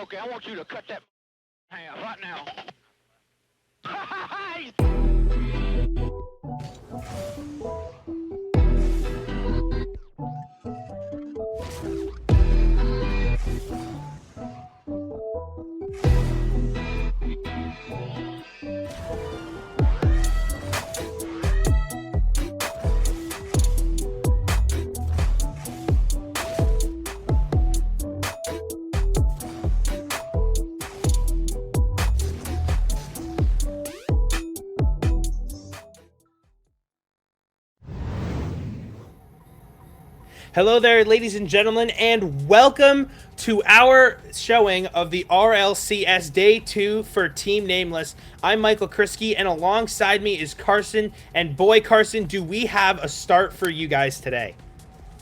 Okay, I want you to cut that half right now. Hello there, ladies and gentlemen, and welcome to our showing of the RLCS Day 2 for Team Nameless. I'm Michael Kriski, and alongside me is Carson. And boy, Carson, do we have a start for you guys today.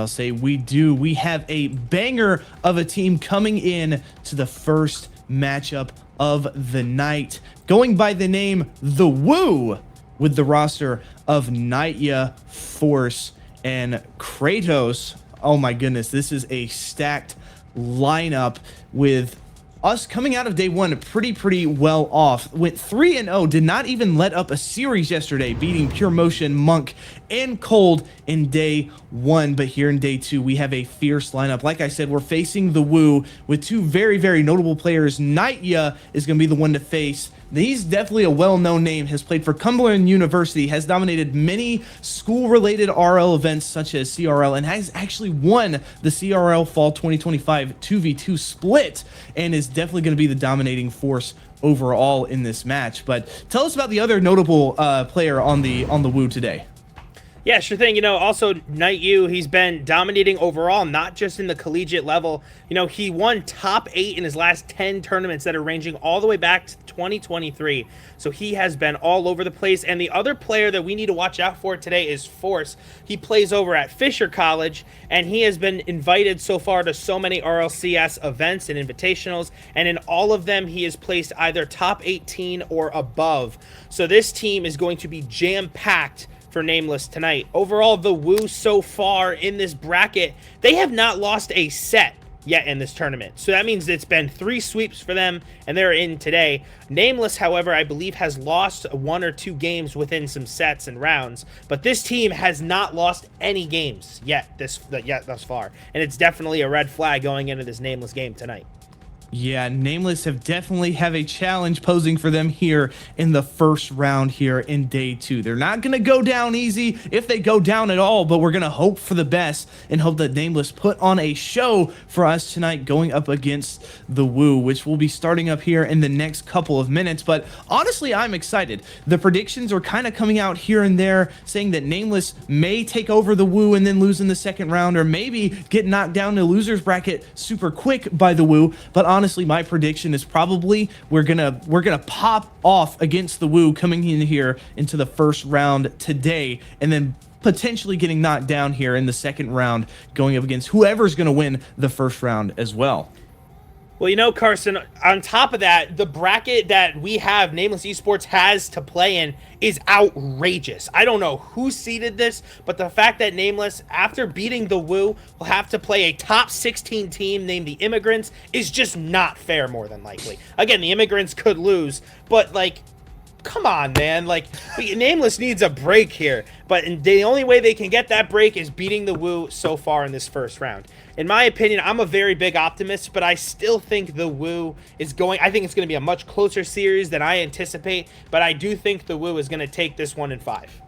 I'll say we do. We have a banger of a team coming in to the first matchup of the night, going by the name The Woo, with the roster of Nightya, Force, and Kratos. Oh my goodness, this is a stacked lineup with us coming out of day one pretty well off. Went 3-0, did not even let up a series yesterday, beating Pure Motion, Monk, and Cold in day one. But here in day two, we have a fierce lineup. Like I said, we're facing the Woo with two very notable players. Nightya is going to be the one to face. He's definitely a well-known name, has played for Cumberland University, has dominated many school-related RL events such as CRL, and has actually won the CRL Fall 2025 2v2 split, and is definitely going to be the dominating force overall in this match. But tell us about the other notable player on the Woo today. Yeah, sure thing. Also Nightya, he's been dominating overall, not just in the collegiate level. He won top 8 in his last 10 tournaments that are ranging all the way back to 2023. So he has been all over the place. And the other player that we need to watch out for today is Force. He plays over at Fisher College, and he has been invited so far to so many RLCS events and invitationals. And in all of them, he has placed either top 18 or above. So this team is going to be jam-packed for Nameless tonight. Overall, the Woo so far in this bracket, they have not lost a set yet in this tournament. So that means it's been 3 sweeps for them, and they're in today. Nameless, however, I believe has lost 1 or 2 games within some sets and rounds, but this team has not lost any games yet thus far, and it's definitely a red flag going into this Nameless game tonight. Yeah, Nameless definitely have a challenge posing for them here in the first round here in day 2. They're not going to go down easy if they go down at all, but we're going to hope for the best and hope that Nameless put on a show for us tonight going up against the Woo, which will be starting up here in the next couple of minutes. But honestly, I'm excited. The predictions are kind of coming out here and there saying that Nameless may take over the Woo and then lose in the second round, or maybe get knocked down to loser's bracket super quick by the Woo. But honestly, my prediction is probably we're gonna pop off against the Woo coming in here into the first round today, and then potentially getting knocked down here in the second round, going up against whoever's going to win the first round as well. Well, you know, Carson, on top of that, the bracket that we have, Nameless Esports has to play in, is outrageous. I don't know who seeded this, but the fact that Nameless, after beating the Woo, will have to play a top 16 team named the Immigrants is just not fair, more than likely. Again, the Immigrants could lose, but, like, come on, man. Like, Nameless needs a break here, but the only way they can get that break is beating the Woo so far in this first round. In my opinion, I'm a very big optimist, but I still think the Woo is going... I think it's going to be a much closer series than I anticipate, but I do think the Woo is going to take this one in 5.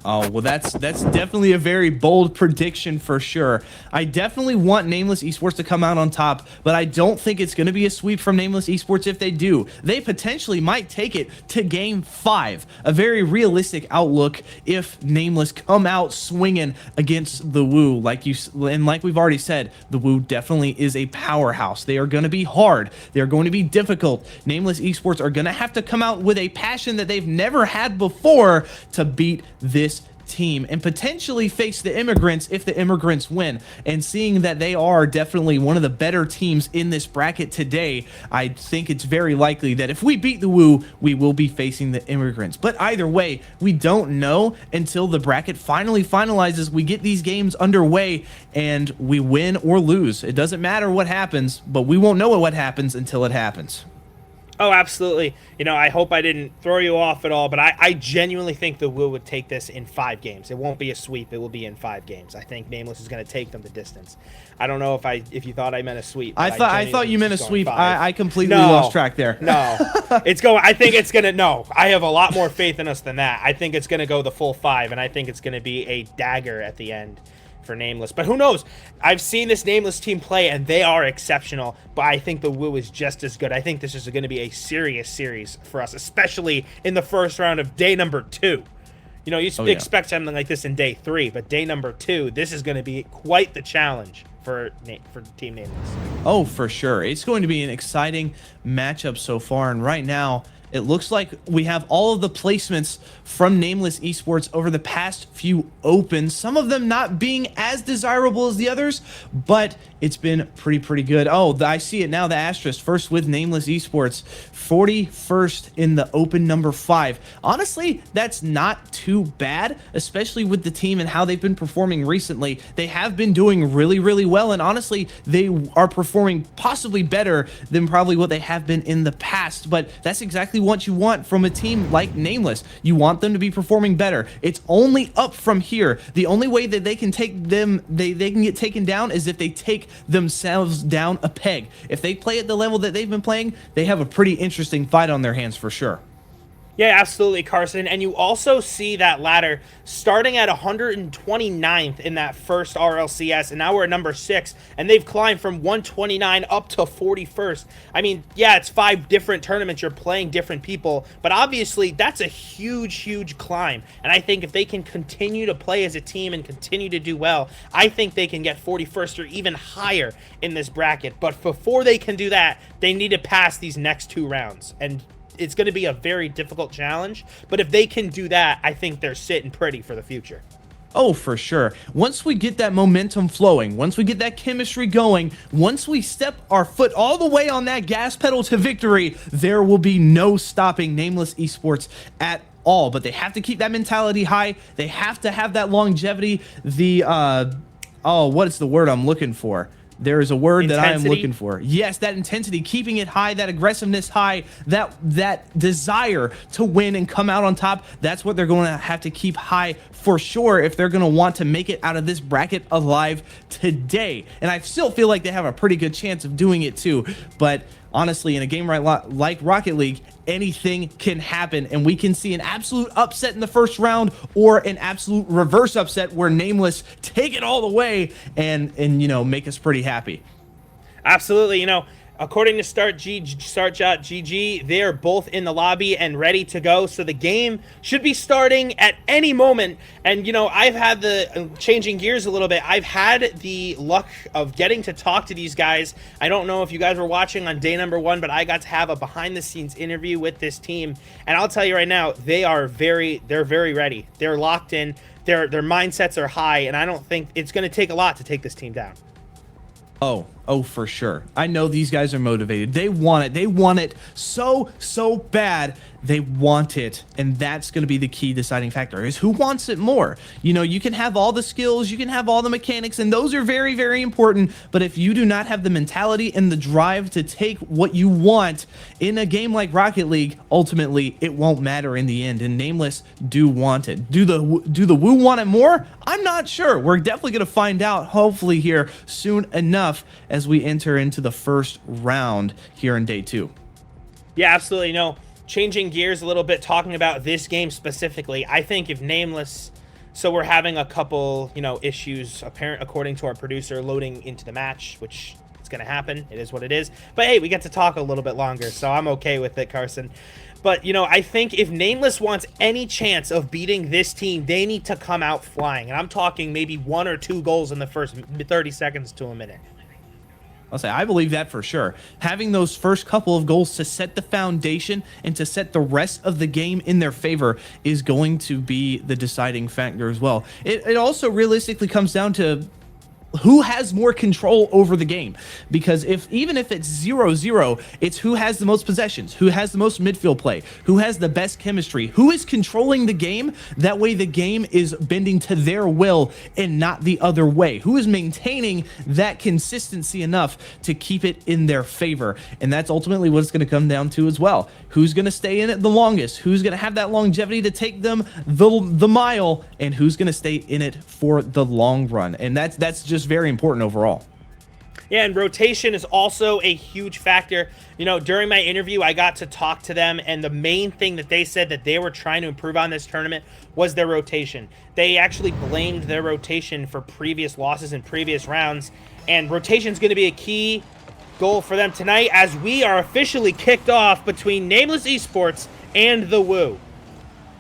Oh, well, that's definitely a very bold prediction for sure. I definitely want Nameless Esports to come out on top, but I don't think it's going to be a sweep from Nameless Esports if they do. They potentially might take it to Game 5. A very realistic outlook if Nameless come out swinging against the Woo. Like we've already said, the Woo definitely is a powerhouse. They are going to be hard. They are going to be difficult. Nameless Esports are going to have to come out with a passion that they've never had before to beat this team and potentially face the Immigrants if the Immigrants win. And seeing that they are definitely one of the better teams in this bracket today, I think it's very likely that if we beat the Woo, we will be facing the Immigrants. But either way, we don't know until the bracket finally finalizes. We get these games underway and we win or lose. It doesn't matter what happens, but we won't know what happens until it happens. Oh, absolutely. You know, I hope I didn't throw you off at all, but I genuinely think the Woo would take this in 5 games. It won't be a sweep. It will be in 5 games. I think Nameless is going to take them the distance. I don't know if you thought I meant a sweep. I thought you meant a sweep. 5. I completely lost track there. No. I think it's going to, no. I have a lot more faith in us than that. I think it's going to go the full 5, and I think it's going to be a dagger at the end for Nameless. But who knows? I've seen this Nameless team play, and they are exceptional, but I think the Woo is just as good. I think this is going to be a serious series for us, especially in the first round of day number 2. You know, you expect something like this in day 3, but day number 2, this is going to be quite the challenge for Team Nameless. Oh, for sure. It's going to be an exciting matchup so far, and right now, it looks like we have all of the placements from Nameless Esports over the past few opens, some of them not being as desirable as the others, but it's been pretty good. Oh, I see it now, the asterisk. First with Nameless Esports, 41st in the open number 5. Honestly, that's not too bad, especially with the team and how they've been performing recently. They have been doing really well, and honestly, they are performing possibly better than probably what they have been in the past, but that's exactly what you want from a team like Nameless. You want them to be performing better. It's only up from here. The only way that they can take them, they can get taken down is if they take themselves down a peg. If they play at the level that they've been playing, they have a pretty interesting fight on their hands for sure. Yeah, absolutely, Carson. And you also see that ladder starting at 129th in that first RLCS, and now we're at number 6, and they've climbed from 129 up to 41st. I mean, yeah, it's 5 different tournaments. You're playing different people, but obviously that's a huge climb. And I think if they can continue to play as a team and continue to do well, I think they can get 41st or even higher in this bracket. But before they can do that, they need to pass these next 2 rounds. And it's going to be a very difficult challenge, but if they can do that, I think they're sitting pretty for the future. Oh, for sure. Once we get that momentum flowing, once we get that chemistry going, once we step our foot all the way on that gas pedal to victory, there will be no stopping Nameless Esports at all. But they have to keep that mentality high. They have to have that longevity. What is the word I'm looking for? There is a word that I am looking for. Yes, that intensity, keeping it high, that aggressiveness high, that desire to win and come out on top. That's what they're going to have to keep high for sure if they're going to want to make it out of this bracket alive today. And I still feel like they have a pretty good chance of doing it too. But honestly, in a game like Rocket League, anything can happen, and we can see an absolute upset in the first round or an absolute reverse upset where Nameless take it all the way and you know, make us pretty happy. Absolutely. You know, According to StartJot.GG, they're both in the lobby and ready to go. So the game should be starting at any moment. And, you know, I've had changing gears a little bit. I've had the luck of getting to talk to these guys. I don't know if you guys were watching on day number 1, but I got to have a behind the scenes interview with this team. And I'll tell you right now, they're very ready. They're locked in. Their mindsets are high. And I don't think it's going to take a lot to take this team down. Oh, for sure. I know these guys are motivated. They want it. They want it so bad. They want it. And that's going to be the key deciding factor, is who wants it more. You know, you can have all the skills, you can have all the mechanics, and those are very important. But if you do not have the mentality and the drive to take what you want in a game like Rocket League, ultimately it won't matter in the end. And Nameless do want it. Do the Woo want it more? I'm not sure. We're definitely going to find out, hopefully here soon enough, as we enter into the first round here in day 2. Yeah, absolutely. No, changing gears a little bit, talking about this game specifically, I think if Nameless, so we're having a couple, you know, issues apparent according to our producer loading into the match, which is going to happen. It is what it is. But hey, we get to talk a little bit longer, so I'm okay with it, Carson. But, you know, I think if Nameless wants any chance of beating this team, they need to come out flying. And I'm talking maybe 1 or 2 goals in the first 30 seconds to a minute. I'll say I believe that for sure. Having those first couple of goals to set the foundation and to set the rest of the game in their favor is going to be the deciding factor as well. It also realistically comes down to who has more control over the game, because even if it's 0-0, it's who has the most possessions, who has the most midfield play, who has the best chemistry, who is controlling the game. That way the game is bending to their will and not the other way, who is maintaining that consistency enough to keep it in their favor. And that's ultimately what it's going to come down to as well. Who's going to stay in it the longest, who's going to have that longevity to take them the mile, and who's going to stay in it for the long run. And that's just very important overall. Yeah, and rotation is also a huge factor. You know, during my interview, I got to talk to them, and the main thing that they said that they were trying to improve on this tournament was their rotation. They actually blamed their rotation for previous losses in previous rounds, and rotation is going to be a key goal for them tonight as we are officially kicked off between Nameless Esports and the Woo.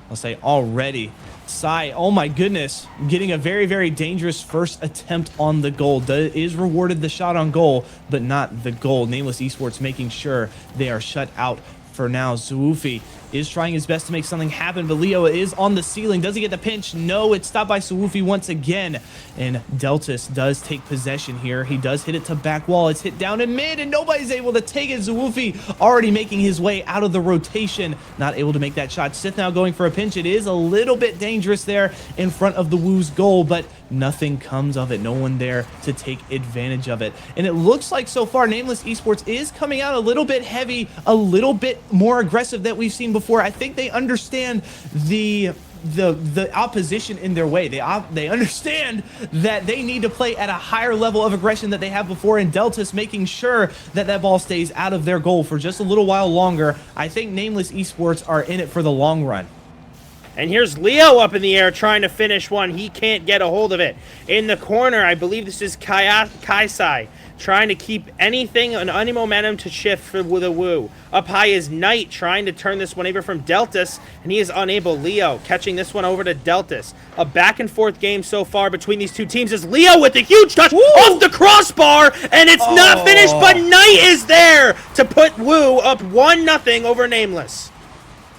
I'll say already. Sai, oh my goodness, getting a very dangerous first attempt on the goal. Is rewarded the shot on goal, but not the goal. Nameless Esports making sure they are shut out for now. Zwoofi is trying his best to make something happen, but Leo is on the ceiling. Does he get the pinch? No, it's stopped by Zwoofi once again. And Deltas does take possession here. He does hit it to back wall. It's hit down in mid, and nobody's able to take it. Zwoofi already making his way out of the rotation. Not able to make that shot. Sith now going for a pinch. It is a little bit dangerous there in front of the Woo's goal, but nothing comes of it. No one there to take advantage of it. And it looks like so far Nameless Esports is coming out a little bit heavy, a little bit more aggressive than we've seen before. I think they understand the opposition in their way. They understand that they need to play at a higher level of aggression that they have before, and Deltas making sure that that ball stays out of their goal for just a little while longer. I think Nameless Esports are in it for the long run. And here's Leo up in the air trying to finish one. He can't get a hold of it. In the corner, I believe this is Kaisai trying to keep anything, any momentum to shift with a Woo. Up high is Knight trying to turn this one over from Deltas, and he is unable. Leo catching this one over to Deltas. A back and forth game so far between these two teams as Leo with a huge touch off the crossbar, and it's not finished, but Knight is there to put Woo up 1-0 over Nameless.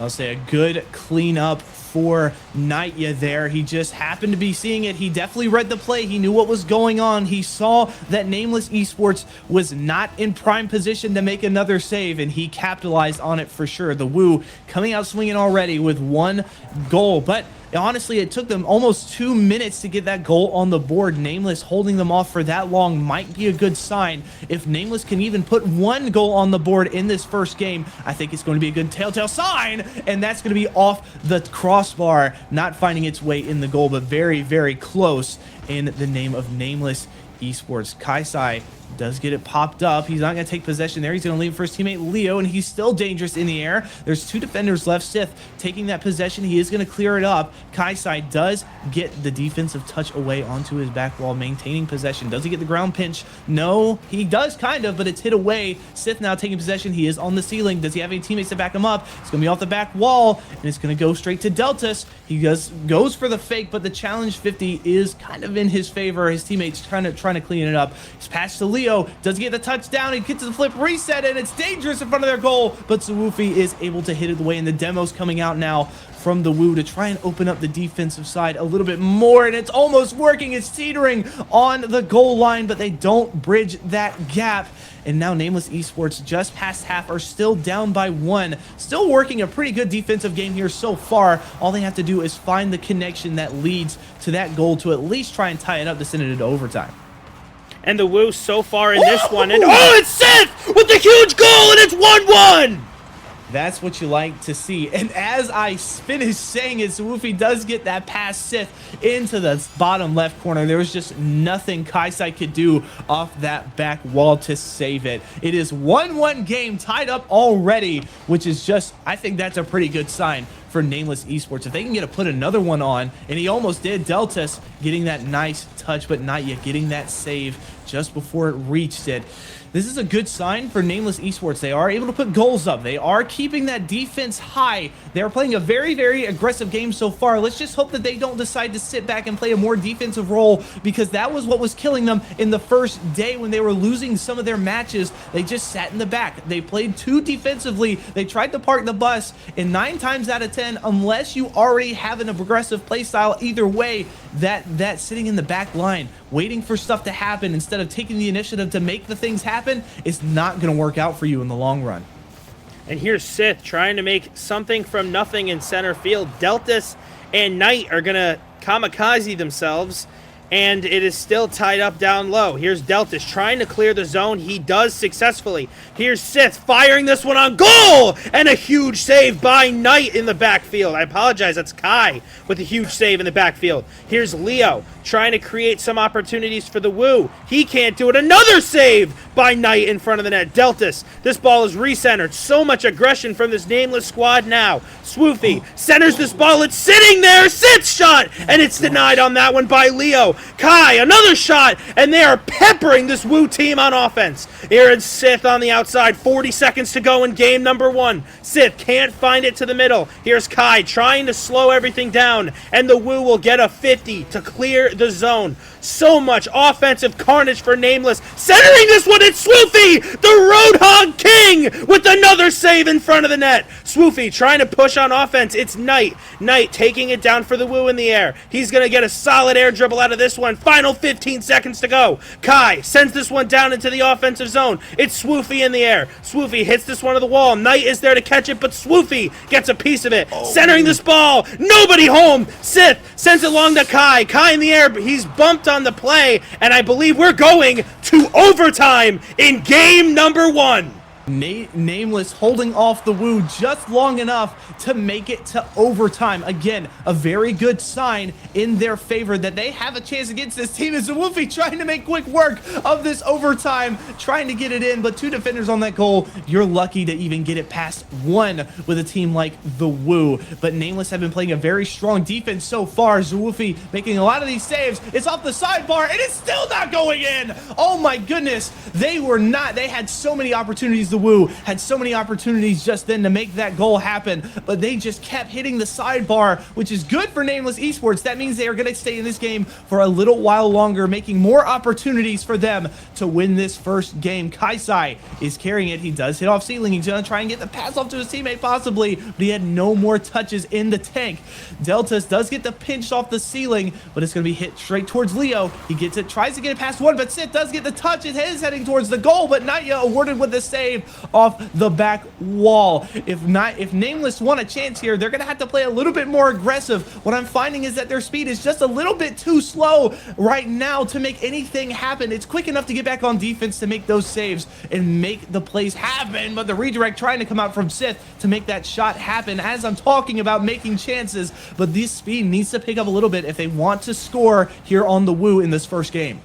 I'll say a good cleanup for Nightya there. He just happened to be seeing it. He definitely read the play. He knew what was going on. He saw that Nameless Esports was not in prime position to make another save, and he capitalized on it for sure. The Woo coming out swinging already with 1 goal, but honestly, it took them almost 2 minutes to get that goal on the board. Nameless holding them off for that long might be a good sign. If Nameless can even put 1 goal on the board in this first game, I think it's going to be a good telltale sign, and that's going to be off the crossbar, not finding its way in the goal, but very close in the name of Nameless Esports. Kaisai does get it popped up. He's not going to take possession there. He's going to leave for his teammate Leo, and he's still dangerous in the air. There's 2 defenders left. Sith taking that possession. He is going to clear it up. Kaisai does get the defensive touch away onto his back wall, maintaining possession. Does he get the ground pinch? No, he does kind of, but it's hit away. Sith now taking possession. He is on the ceiling. Does he have any teammates to back him up? It's going to be off the back wall, and it's going to go straight to Deltas. He goes for the fake, but the challenge 50 is kind of in his favor. His teammates trying to clean it up. He's passed to Leo. Does he get the touchdown? He gets the flip reset, and it's dangerous in front of their goal, but Zawufi is able to hit it away, and the demo's coming out now from the Wu to try and open up the defensive side a little bit more, and it's almost working. It's teetering on the goal line, but they don't bridge that gap. And now Nameless Esports, just past half, are still down by 1. Still working a pretty good defensive game here so far. All they have to do is find the connection that leads to that goal to at least try and tie it up to send it into overtime. And the Wu so far in this one, and oh, it's Sith with the huge goal, and it's 1-1! That's what you like to see. And as I finish saying it, Zawufi does get that pass Sith into the bottom left corner. There was just nothing Kaisai could do off that back wall to save it. It is 1-1 game, tied up already, which is just, I think that's a pretty good sign for Nameless Esports. If they can put another one on, and he almost did, Deltas getting that nice touch, but not yet getting that save just before it reached it. This is a good sign for Nameless Esports. They are able to put goals up. They are keeping that defense high. They're playing a very, very aggressive game so far. Let's just hope that they don't decide to sit back and play a more defensive role, because that was what was killing them in the first day when they were losing some of their matches. They just sat in the back. They played too defensively. They tried to park the bus, and 9 times out of 10, unless you already have an aggressive play style, either way, that sitting in the back line, waiting for stuff to happen instead of taking the initiative to make the things happen, is not going to work out for you in the long run. And here's Sith trying to make something from nothing in center field. Deltas and Knight are going to kamikaze themselves, and it is still tied up down low. Here's Deltas trying to clear the zone. He does successfully. Here's Sith firing this one on goal, and a huge save by Knight in the backfield. I apologize, that's Kai with a huge save in the backfield. Here's Leo trying to create some opportunities for the Wu. He can't do it. Another save by Knight in front of the net. Deltas, this ball is recentered. So much aggression from this Nameless squad now. Swoofy centers this ball. It's sitting there. Sith shot, and it's denied on that one by Leo. Kai, another shot, and they are peppering this Wu team on offense. Here is Sith on the outside. 40 seconds to go in game number 1. Sith can't find it to the middle. Here's Kai trying to slow everything down, and the Wu will get a 50 to clear the zone. So much offensive carnage for Nameless. Centering this one, it's Swoofy, the Roadhog King, with another save in front of the net. Swoofy trying to push on offense. It's Knight. Knight taking it down for the Wu in the air. He's going to get a solid air dribble out of this one. Final 15 seconds to go. Kai sends this one down into the offensive zone. It's Swoofy in the air. Swoofy hits this one to the wall. Knight is there to catch it, but Swoofy gets a piece of it. Centering this ball. Nobody home. Sith sends it long to Kai. Kai in the air. He's bumped on the play, and I believe we're going to overtime in game number 1. Nameless holding off the Wu just long enough to make it to overtime. Again, a very good sign in their favor that they have a chance against this team. Is Zawufi trying to make quick work of this overtime, trying to get it in, but 2 defenders on that goal. You're lucky to even get it past 1 with a team like the Wu. But Nameless have been playing a very strong defense so far. Zawufi making a lot of these saves. It's off the sidebar, and it's still not going in. Oh my goodness. They had so many opportunities. The Wu had so many opportunities just then to make that goal happen, but they just kept hitting the sidebar, which is good for Nameless Esports. That means they are going to stay in this game for a little while longer, making more opportunities for them to win this first game. Kaisai is carrying it. He does hit off ceiling. He's going to try and get the pass off to his teammate possibly, but he had no more touches in the tank. Deltas does get the pinch off the ceiling, but it's going to be hit straight towards Leo. He gets it, tries to get it past 1, but Sith does get the touch. It is heading towards the goal, but Naya awarded with the save off the back wall. If Nameless want a chance here, they're gonna have to play a little bit more aggressive. What I'm finding is that their speed is just a little bit too slow right now to make anything happen. It's quick enough to get back on defense to make those saves and make the plays happen, but the redirect trying to come out from Sith to make that shot happen as I'm talking about making chances. But this speed needs to pick up a little bit if they want to score here on the Wu in this first game.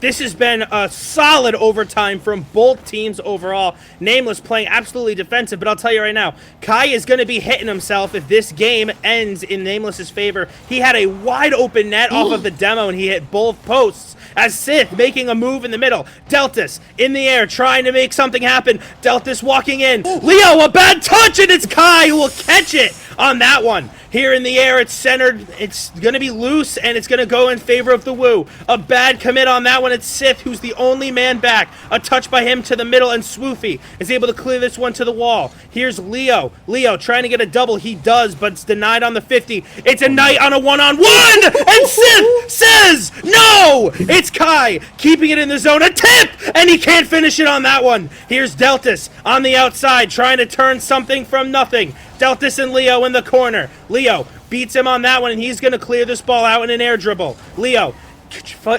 This has been a solid overtime from both teams overall. Nameless playing absolutely defensive, but I'll tell you right now, Kai is going to be hitting himself if this game ends in Nameless's favor. He had a wide open net off of the demo, and he hit both posts. As Sith making a move in the middle. Deltas in the air trying to make something happen. Deltas walking in. Leo, a bad touch, and it's Kai who will catch it on that one. Here in the air, it's centered. It's going to be loose, and it's going to go in favor of the Woo. A bad commit on that one. It's Sith, who's the only man back. A touch by him to the middle, and Swoofy is able to clear this one to the wall. Here's Leo. Leo trying to get a double. He does, but it's denied on the 50. It's a Knight on a one-on-one, and Sith says no! It's Kai keeping it in the zone. A tip, and he can't finish it on that one. Here's Deltas on the outside trying to turn something from nothing. Deltas and Leo in the corner. Leo beats him on that one, and he's going to clear this ball out in an air dribble. Leo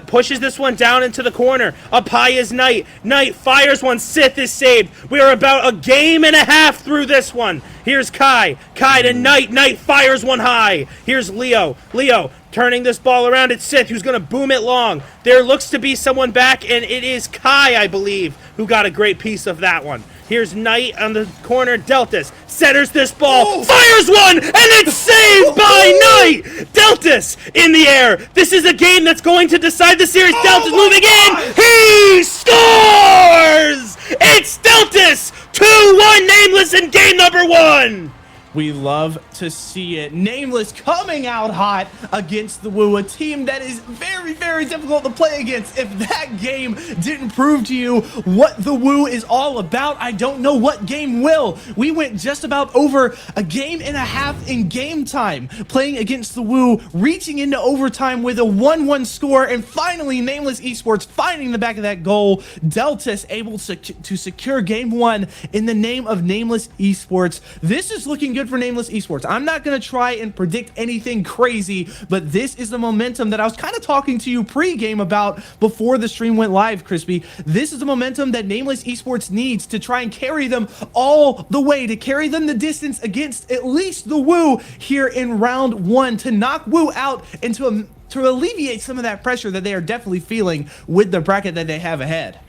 pushes this one down into the corner. Up high is Knight. Knight fires one. Sith is saved. We are about a game and a half through this one. Here's Kai. Kai to Knight. Knight fires one high. Here's Leo. Leo turning this ball around. It's Sith who's going to boom it long. There looks to be someone back, and it is Kai, I believe, who got a great piece of that one. Here's Knight on the corner. Deltas centers this ball, fires one, and it's saved by Knight! Deltas in the air. This is a game that's going to decide the series. Deltas moving in. He scores! It's Deltas! 2-1 Nameless in game number 1! We love to see it. Nameless coming out hot against the Woo, a team that is very, very difficult to play against. If that game didn't prove to you what the Woo is all about, I don't know what game will. We went just about over a game and a half in game time playing against the Woo, reaching into overtime with a 1-1 score, and finally Nameless Esports finding the back of that goal. Deltas able to secure game 1 in the name of Nameless Esports. This is looking good for Nameless Esports. I'm not going to try and predict anything crazy, but this is the momentum that I was kind of talking to you pre-game about before the stream went live, Crispy. This is the momentum that Nameless Esports needs to try and carry them all the way, to carry them the distance against at least the Woo here in round 1, to knock Woo out and to alleviate some of that pressure that they are definitely feeling with the bracket that they have ahead.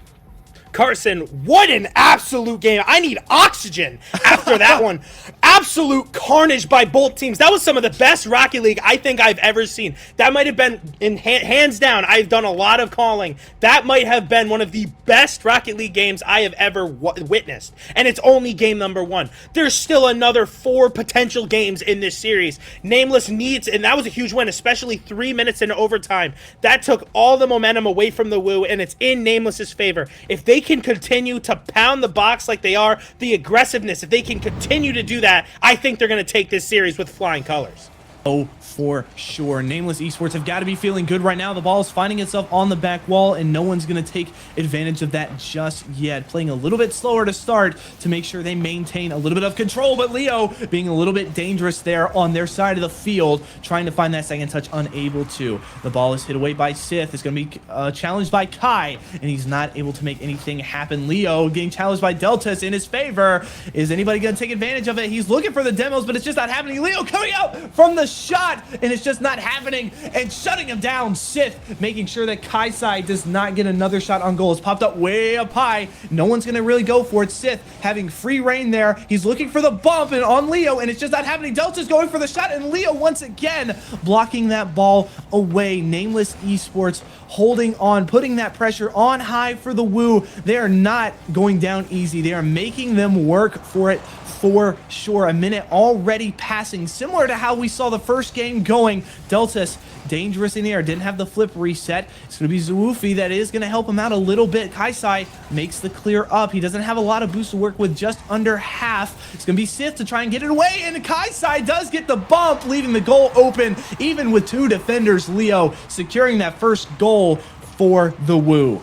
Carson, what an absolute game. I need oxygen after that one. Absolute carnage by both teams. That was some of the best Rocket League I think I've ever seen. That might have been, hands down, I've done a lot of calling. That might have been one of the best Rocket League games I have ever witnessed. And it's only game number 1. There's still another 4 potential games in this series. Nameless needs, and that was a huge win, especially 3 minutes into overtime. That took all the momentum away from the Woo, and it's in Nameless's favor. If they can continue to pound the box like they are, the aggressiveness, if they can continue to do that, I think they're going to take this series with flying colors. Oh, for sure. Nameless Esports have got to be feeling good right now. The ball is finding itself on the back wall, and no one's going to take advantage of that just yet. Playing a little bit slower to start to make sure they maintain a little bit of control, but Leo being a little bit dangerous there on their side of the field, trying to find that second touch, unable to. The ball is hit away by Sith. It's going to be challenged by Kai, and he's not able to make anything happen. Leo getting challenged by Deltas in his favor. Is anybody going to take advantage of it? He's looking for the demos, but it's just not happening. Leo coming out from the shot, and it's just not happening, and shutting him down. Sith making sure that Kaisai does not get another shot on goal. It's popped up way up high. No one's gonna really go for it. Sith having free reign there. He's looking for the bump and on Leo, and it's just not happening. Delta's going for the shot, and Leo once again blocking that ball away. Nameless Esports holding on, putting that pressure on high for the Woo. They are not going down easy. They are making them work for it for sure. A minute already passing, similar to how we saw the first game going. Deltas dangerous in the air, didn't have the flip reset. It's going to be Zwoofi that is going to help him out a little bit. Kaisai makes the clear up. He doesn't have a lot of boost to work with, just under half. It's going to be Sith to try and get it away, and Kaisai does get the bump, leaving the goal open, even with 2 defenders. Leo securing that first goal for the Woo.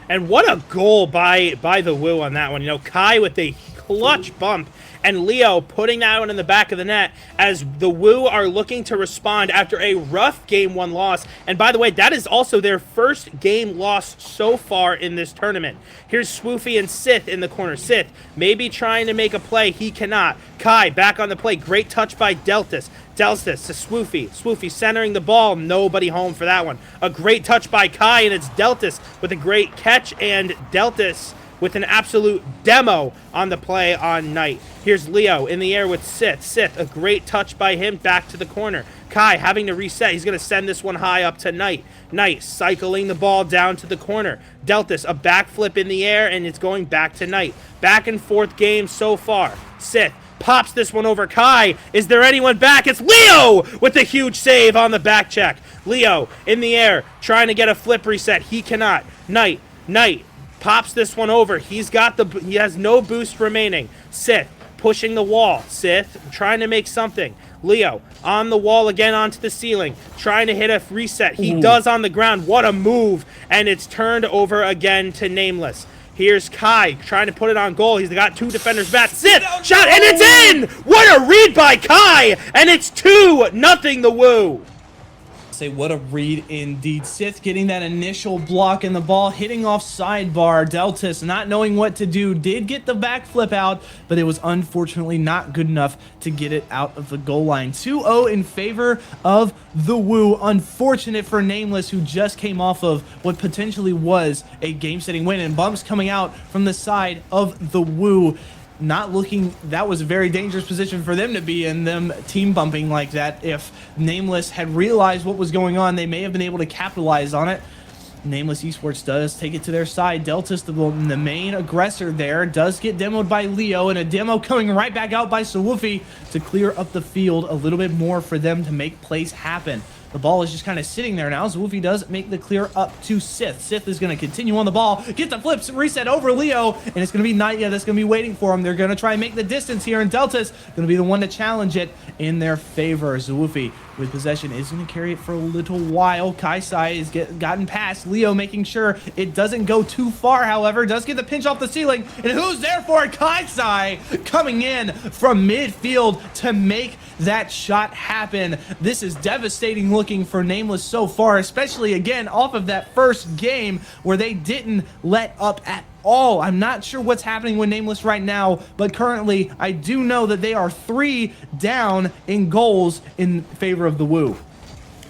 And what a goal by the Woo on that one. You know, Kai with the clutch bump, and Leo putting that one in the back of the net as the Woo are looking to respond after a rough Game 1 loss. And by the way, that is also their first game loss so far in this tournament. Here's Swoofy and Sith in the corner. Sith maybe trying to make a play. He cannot. Kai back on the play. Great touch by Deltas. Deltas to Swoofy. Swoofy centering the ball. Nobody home for that one. A great touch by Kai, and it's Deltas with a great catch, and Deltas with an absolute demo on the play on Knight. Here's Leo in the air with Sith. Sith, a great touch by him back to the corner. Kai having to reset. He's going to send this one high up to Knight. Knight cycling the ball down to the corner. Deltas, a backflip in the air, and it's going back to Knight. Back and forth game so far. Sith pops this one over Kai. Is there anyone back? It's Leo with a huge save on the back check. Leo in the air trying to get a flip reset. He cannot. Knight pops this one over. He has no boost remaining. Sith pushing the wall. Sith trying to make something. Leo on the wall again onto the ceiling, trying to hit a reset. He does on the ground. What a move. And it's turned over again to Nameless. Here's Kai trying to put it on goal. He's got two defenders back. Sith shot, and it's in! What a read by Kai! And it's 2-0 the Woo. Say what a read indeed. Sith getting that initial block and the ball hitting off sidebar. Deltas not knowing what to do, did get the backflip out, but it was unfortunately not good enough to get it out of the goal line. 2-0 in favor of the Woo. Unfortunate for Nameless, who just came off of what potentially was a game-setting win, and bumps coming out from the side of the Woo. Not looking, that was a very dangerous position for them to be in, them team bumping like that. If Nameless had realized what was going on, they may have been able to capitalize on it. Nameless Esports does take it to their side. Deltas, the main aggressor there, does get demoed by Leo, and a demo coming right back out by Swoofy to clear up the field a little bit more for them to make plays happen. The ball is just kind of sitting there now. Swoofy does make the clear up to Sith. Sith is going to continue on the ball, get the flips, reset over Leo, and it's going to be Knight that's going to be waiting for him. They're going to try and make the distance here, and Delta's going to be the one to challenge it in their favor. Swoofy with possession is going to carry it for a little while. Kaisai is gotten past Leo, making sure it doesn't go too far, however. Does get the pinch off the ceiling, and who's there for it? Kaisai coming in from midfield to make that shot happen. This is devastating looking for Nameless so far, especially again off of that first game where they didn't let up at all. I'm not sure what's happening with Nameless right now, but currently I do know that they are 3 down in goals in favor of the Woo.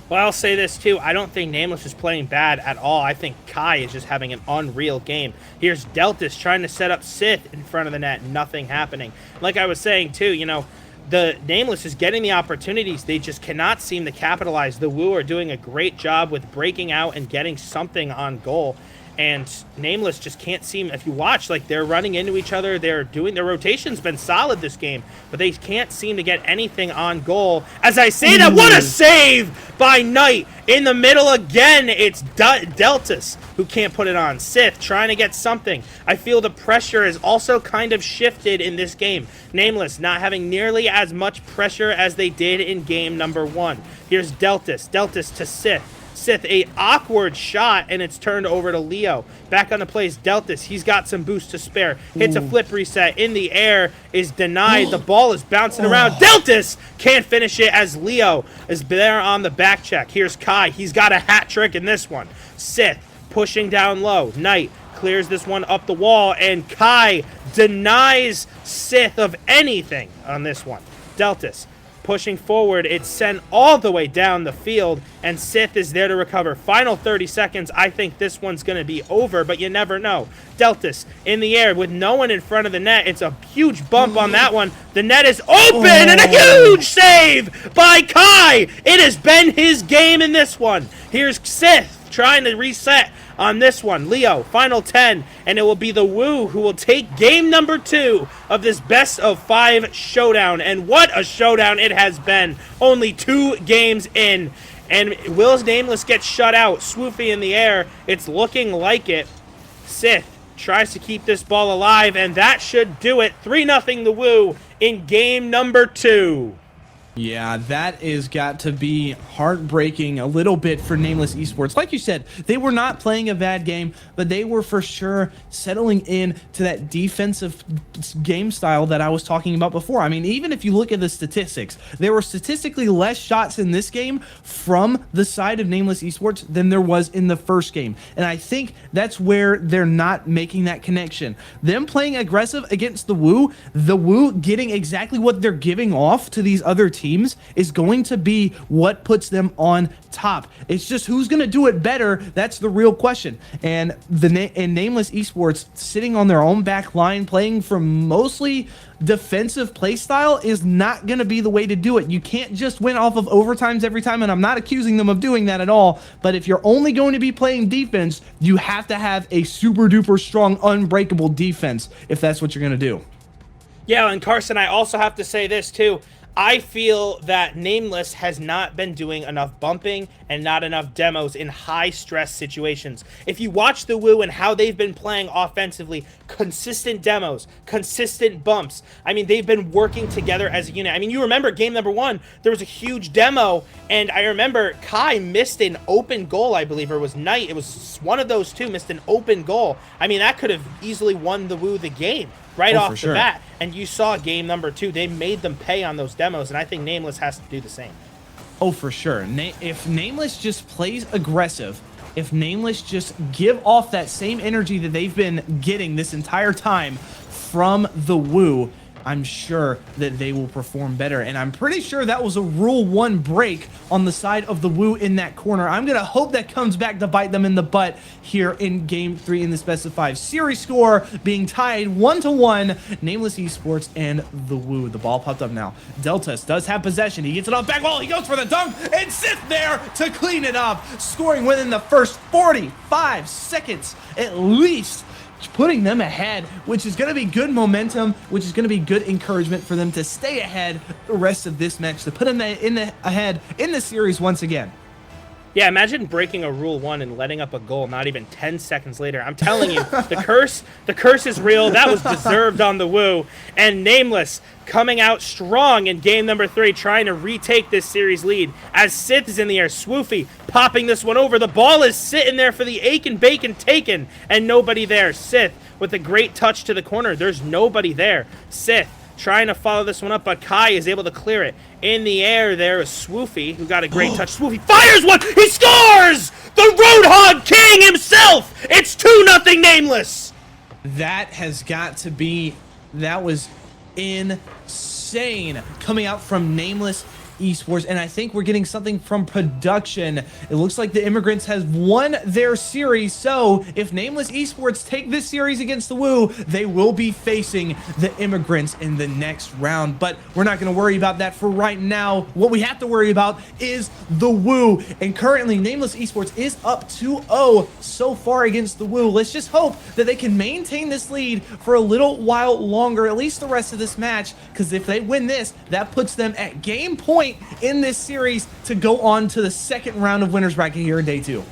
Well, I'll say this too. I don't think Nameless is playing bad at all. I think Kai is just having an unreal game. Here's Deltas trying to set up Sith in front of the net. Nothing happening. Like I was saying too, you know, the Nameless is getting the opportunities. They just cannot seem to capitalize. The Woo are doing a great job with breaking out and getting something on goal. And Nameless just can't seem, if you watch, like they're running into each other. They're doing, their rotation's been solid this game, but they can't seem to get anything on goal. As I say that, what a save by Knight in the middle again. It's Deltas who can't put it on. Sith trying to get something. I feel the pressure is also kind of shifted in this game. Nameless not having nearly as much pressure as they did in game number 1. Here's Deltas. Deltas to Sith. Sith, a awkward shot, and it's turned over to Leo. Back on the plays, Deltas, he's got some boost to spare. Hits a flip reset in the air, is denied. The ball is bouncing around. Deltas can't finish it as Leo is there on the back check. Here's Kai. He's got a hat trick in this one. Sith pushing down low. Knight clears this one up the wall, and Kai denies Sith of anything on this one. Deltas pushing forward, it's sent all the way down the field, and Sith is there to recover. Final 30 seconds. I think this one's going to be over, but you never know. Deltas in the air with no one in front of the net. It's a huge bump on that one. The net is open, and a huge save by Kai. It has been his game in this one. Here's Sith trying to reset on this one. Leo, final 10, and it will be the Woo who will take game number 2 of this best of 5 showdown. And what a showdown it has been. Only 2 games in, and Will's Nameless gets shut out. Swoofy in the air. It's looking like it. Sith tries to keep this ball alive, and that should do it. 3-0 the Woo in game number 2. Yeah, that is got to be heartbreaking a little bit for Nameless Esports. Like you said, they were not playing a bad game, but they were for sure settling in to that defensive game style that I was talking about before. I mean, even if you look at the statistics, there were statistically less shots in this game from the side of Nameless Esports than there was in the first game. And I think that's where they're not making that connection. Them playing aggressive against the Woo getting exactly what they're giving off to these other teams is going to be what puts them on top. It's just who's going to do it better. That's the real question. And Nameless Esports sitting on their own back line, playing from mostly defensive play style is not going to be the way to do it. You can't just win off of overtimes every time, and I'm not accusing them of doing that at all, but if you're only going to be playing defense, you have to have a super duper strong unbreakable defense if that's what you're going to do. Yeah, and Carson, I also have to say this too. I feel that Nameless has not been doing enough bumping and not enough demos in high-stress situations. If you watch the Woo and how they've been playing offensively, consistent demos, consistent bumps. I mean, they've been working together as a unit. I mean, you remember game number 1, there was a huge demo, and I remember Kai missed an open goal, I believe, or it was Knight. It was one of those two missed an open goal. I mean, that could have easily won the Woo the game right off the bat. And you saw game number 2. They made them pay on those demos, and I think Nameless has to do the same. Oh, for sure. If Nameless just plays aggressive, if Nameless just give off that same energy that they've been getting this entire time from the Woo, I'm sure that they will perform better. And I'm pretty sure that was a Rule 1 break on the side of the Woo in that corner. I'm going to hope that comes back to bite them in the butt here in Game 3 in the Best of 5. Series score being tied 1-1, Nameless Esports and the Woo. The ball popped up now. Deltas does have possession. He gets it off back wall. He goes for the dunk and sits there to clean it up. Scoring within the first 45 seconds at least, putting them ahead, which is going to be good momentum, which is going to be good encouragement for them to stay ahead the rest of this match, to put them ahead in the series once again. Yeah, imagine breaking a Rule 1 and letting up a goal not even 10 seconds later. I'm telling you, the curse is real. That was deserved on the Woo. And Nameless coming out strong in game number 3, trying to retake this series lead. As Sith is in the air, Swoofy popping this one over. The ball is sitting there for the Aiken Bacon taken, and nobody there. Sith with a great touch to the corner. There's nobody there. Sith trying to follow this one up, but Kai is able to clear it. In the air there is Swoofy, who got a great touch. Swoofy fires one! He scores! The Roadhog King himself! It's 2-0 Nameless! That has got to be... That was insane coming out from Nameless Esports, and I think we're getting something from production. It looks like the Immigrants has won their series, so if Nameless Esports take this series against the Woo, they will be facing the Immigrants in the next round, but we're not going to worry about that for right now. What we have to worry about is the Woo, and currently Nameless Esports is up 2-0 so far against the Woo. Let's just hope that they can maintain this lead for a little while longer, at least the rest of this match, because if they win this, that puts them at game point in this series to go on to the second round of winners bracket here in day 2.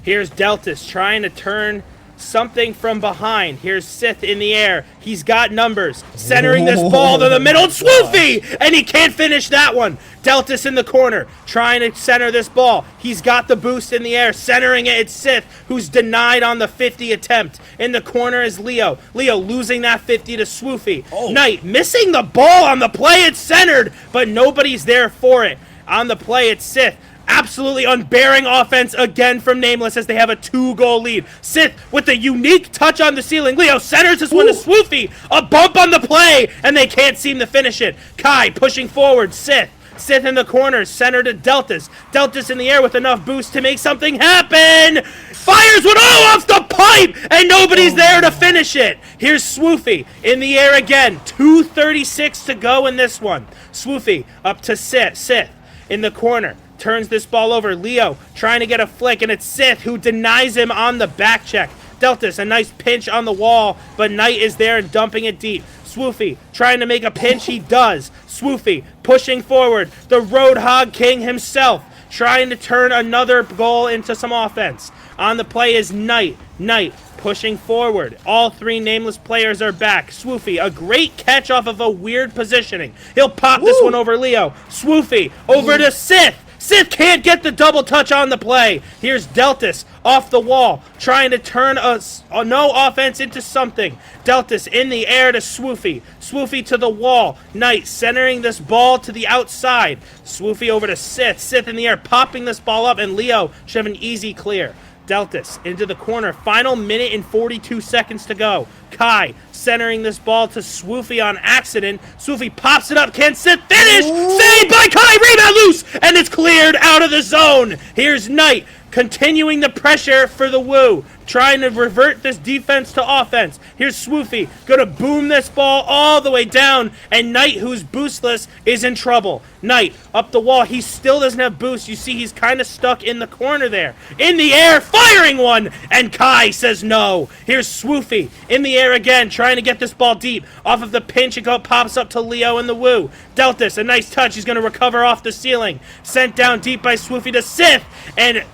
Here's Deltas trying to turn something from behind. Here's Sith in the air. He's got numbers. Centering this ball to the middle. Swoofy! And he can't finish that one. Deltas in the corner trying to center this ball. He's got the boost in the air. Centering it. It's Sith, who's denied on the 50 attempt. In the corner is Leo. Leo losing that 50 to Swoofy. Knight missing the ball on the play. It's centered, but nobody's there for it. On the play, it's Sith. Absolutely unbearing offense again from Nameless as they have a 2-goal lead. Sith with a unique touch on the ceiling. Leo centers this one to Swoofy. A bump on the play, and they can't seem to finish it. Kai pushing forward. Sith in the corner, center to Deltas. Deltas in the air with enough boost to make something happen. Fires one off the pipe, and nobody's there to finish it. Here's Swoofy in the air again. 2:36 to go in this one. Swoofy up to Sith in the corner. Turns this ball over. Leo trying to get a flick, and it's Sith who denies him on the back check. Deltas, a nice pinch on the wall, but Knight is there and dumping it deep. Swoofy trying to make a pinch. He does. Swoofy pushing forward. The Roadhog King himself trying to turn another goal into some offense. On the play is Knight. Knight pushing forward. All three Nameless players are back. Swoofy, a great catch off of a weird positioning. He'll pop this one over Leo. Swoofy over to Sith. Sith can't get the double touch on the play. Here's Deltas off the wall, trying to turn a no offense into something. Deltas in the air to Swoofy. Swoofy to the wall. Knight centering this ball to the outside. Swoofy over to Sith. Sith in the air, popping this ball up, and Leo should have an easy clear. Deltas into the corner. Final minute and 42 seconds to go. Kai centering this ball to Swoofy on accident. Swoofy pops it up. Can Sith finish? Saved by Kai. Rebound loose. And it's cleared out of the zone. Here's Knight continuing the pressure for the Woo, trying to revert this defense to offense. Here's Swoofy, gonna boom this ball all the way down, and Knight, who's boostless, is in trouble. Knight up the wall. He still doesn't have boost. You see he's kind of stuck in the corner there. In the air, firing one, and Kai says no. Here's Swoofy in the air again, trying to get this ball deep. Off of the pinch, it pops up to Leo and the Woo. Deltas, a nice touch. He's gonna recover off the ceiling. Sent down deep by Swoofy to Sith, and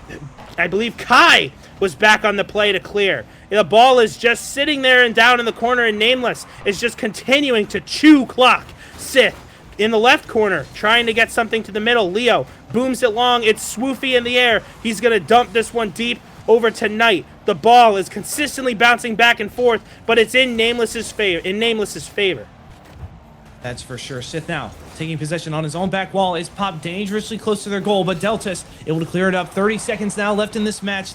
I believe Kai was back on the play to clear. The ball is just sitting there and down in the corner, and Nameless is just continuing to chew clock. Sith in the left corner, trying to get something to the middle. Leo booms it long. It's Swoofy in the air. He's going to dump this one deep over to Knight. The ball is consistently bouncing back and forth, but it's in Nameless's favor. That's for sure. Sith now taking possession on his own back wall. Is popped dangerously close to their goal, but Deltas able to clear it up. 30 seconds now left in this match.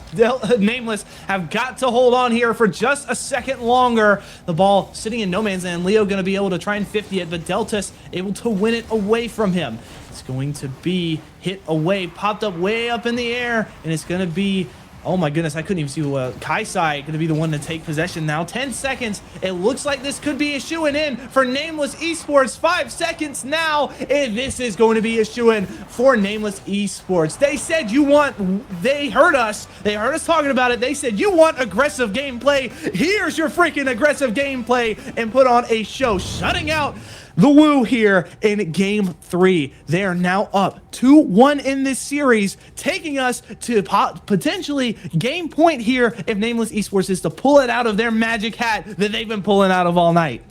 Nameless have got to hold on here for just a second longer. The ball sitting in no man's land. Leo going to be able to try and 50 it, but Deltas able to win it away from him. It's going to be hit away, popped up way up in the air, and it's going to be... Oh my goodness, I couldn't even see Kaisai going to be the one to take possession now. 10 seconds. It looks like this could be a shoo-in in for Nameless Esports. 5 seconds now, and this is going to be a shoo-in for Nameless Esports. They said they heard us. They heard us talking about it. They said you want aggressive gameplay. Here's your freaking aggressive gameplay, and put on a show, shutting out the Woo here in Game 3. They are now up 2-1 in this series, taking us to potentially game point here if Nameless Esports is to pull it out of their magic hat that they've been pulling out of all night.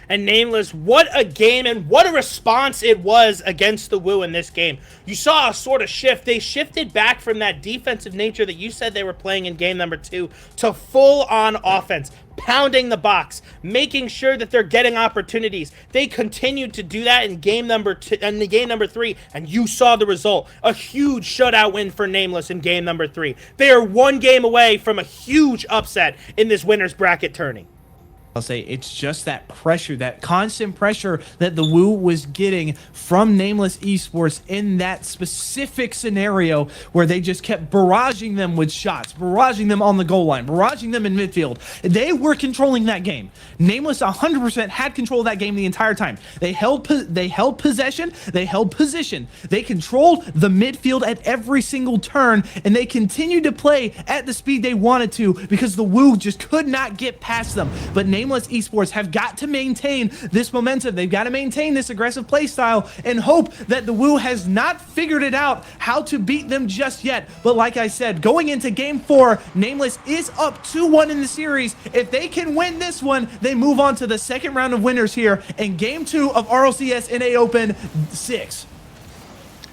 And Nameless, what a game and what a response it was against the Woo in this game. You saw a sort of shift. They shifted back from that defensive nature that you said they were playing in game number 2 to full-on offense, pounding the box, making sure that they're getting opportunities. They continued to do that in game number 2 and the game number 3, and you saw the result. A huge shutout win for Nameless in game number 3. They are one game away from a huge upset in this winner's bracket tourney. I'll say it's just that pressure, that constant pressure that the Woo was getting from Nameless Esports in that specific scenario where they just kept barraging them with shots, barraging them on the goal line, barraging them in midfield. They were controlling that game. Nameless 100% had control of that game the entire time. They held possession, they held position. They controlled the midfield at every single turn, and they continued to play at the speed they wanted to because the Woo just could not get past them. But Nameless Esports have got to maintain this momentum. They've got to maintain this aggressive play style and hope that the Woo has not figured it out how to beat them just yet. But like I said, going into Game 4, Nameless is up 2-1 in the series. If they can win this one, they move on to the second round of winners here in Game 2 of RLCS NA Open 6.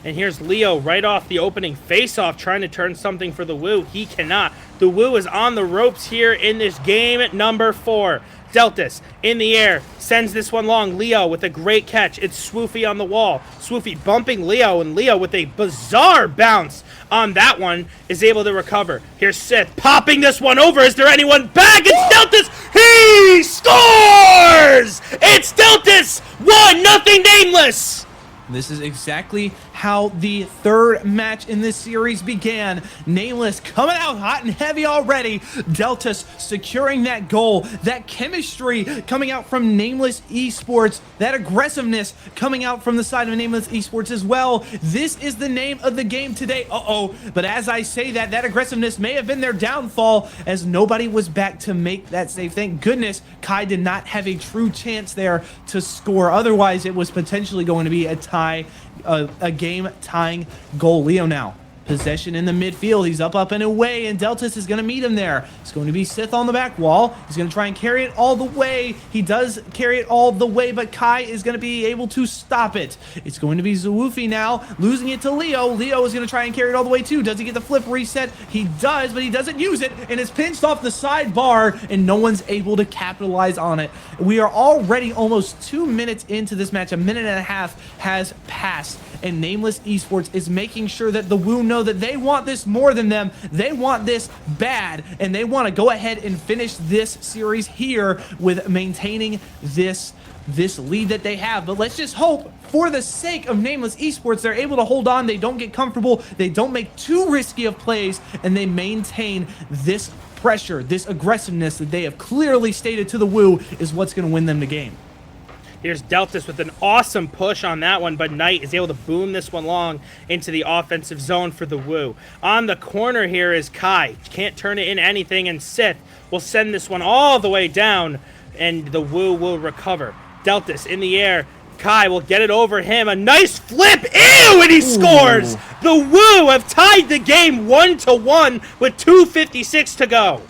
And here's Leo right off the opening face-off, trying to turn something for the Woo. He cannot. The Woo is on the ropes here in this game number 4. Deltas in the air, sends this one long. Leo with a great catch. It's Swoofy on the wall. Swoofy bumping Leo, and Leo with a bizarre bounce on that one is able to recover. Here's Sith popping this one over. Is there anyone back? It's Deltas. He scores! It's Deltas. 1-0 Nameless. This is exactly how the third match in this series began. Nameless coming out hot and heavy already. Deltas securing that goal. That chemistry coming out from Nameless Esports. That aggressiveness coming out from the side of Nameless Esports as well. This is the name of the game today. But as I say that, that aggressiveness may have been their downfall as nobody was back to make that save. Thank goodness Kai did not have a true chance there to score. Otherwise, it was potentially going to be a game-tying goal. Leo now possession in the midfield. He's up and away, and Deltas is going to meet him there. It's going to be Sith on the back wall. He's going to try and carry it all the way. He does carry it all the way, but Kai is going to be able to stop it. It's going to be Zawufi now, losing it to Leo. Leo is going to try and carry it all the way too. Does he get the flip reset? He does, but he doesn't use it, and it's pinched off the sidebar, and no one's able to capitalize on it. We are already almost 2 minutes into this match. A minute and a half has passed, and Nameless Esports is making sure that the Woo know that they want this more than them. They want this bad, and they want to go ahead and finish this series here with maintaining this lead that they have. But let's just hope, for the sake of Nameless Esports, they're able to hold on. They don't get comfortable. They don't make too risky of plays, and they maintain this pressure, this aggressiveness that they have clearly stated to the Woo is what's going to win them the game. Here's Deltas with an awesome push on that one, but Knight is able to boom this one long into the offensive zone for the Woo. On the corner here is Kai. Can't turn it into anything, and Sith will send this one all the way down, and the Woo will recover. Deltas in the air. Kai will get it over him. A nice flip. Ew! And he scores! The Woo have tied the game 1-1 with 2:56 to go.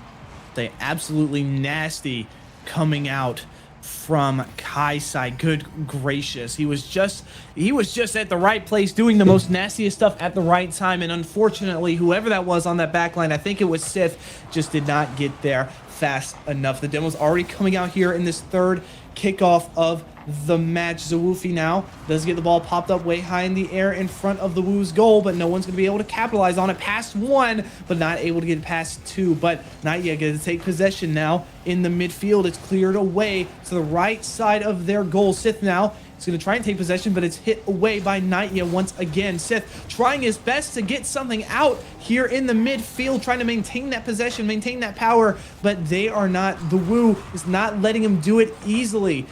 They absolutely nasty coming out from Kai's side. Good gracious. He was just at the right place doing the most nastiest stuff at the right time, and unfortunately, whoever that was on that back line, I think it was Sith, just did not get there fast enough. The demo's already coming out here in this third kickoff of the match. Zawufi now does get the ball popped up way high in the air in front of the Woo's goal, but no one's going to be able to capitalize on it. Past one, but not able to get past two. But not yet. Going to take possession now in the midfield. It's cleared away to the right side of their goal. Sith now is going to try and take possession, but it's hit away by Naitya once again. Sith trying his best to get something out here in the midfield, trying to maintain that possession, maintain that power, but they are not. The Woo is not letting him do it easily.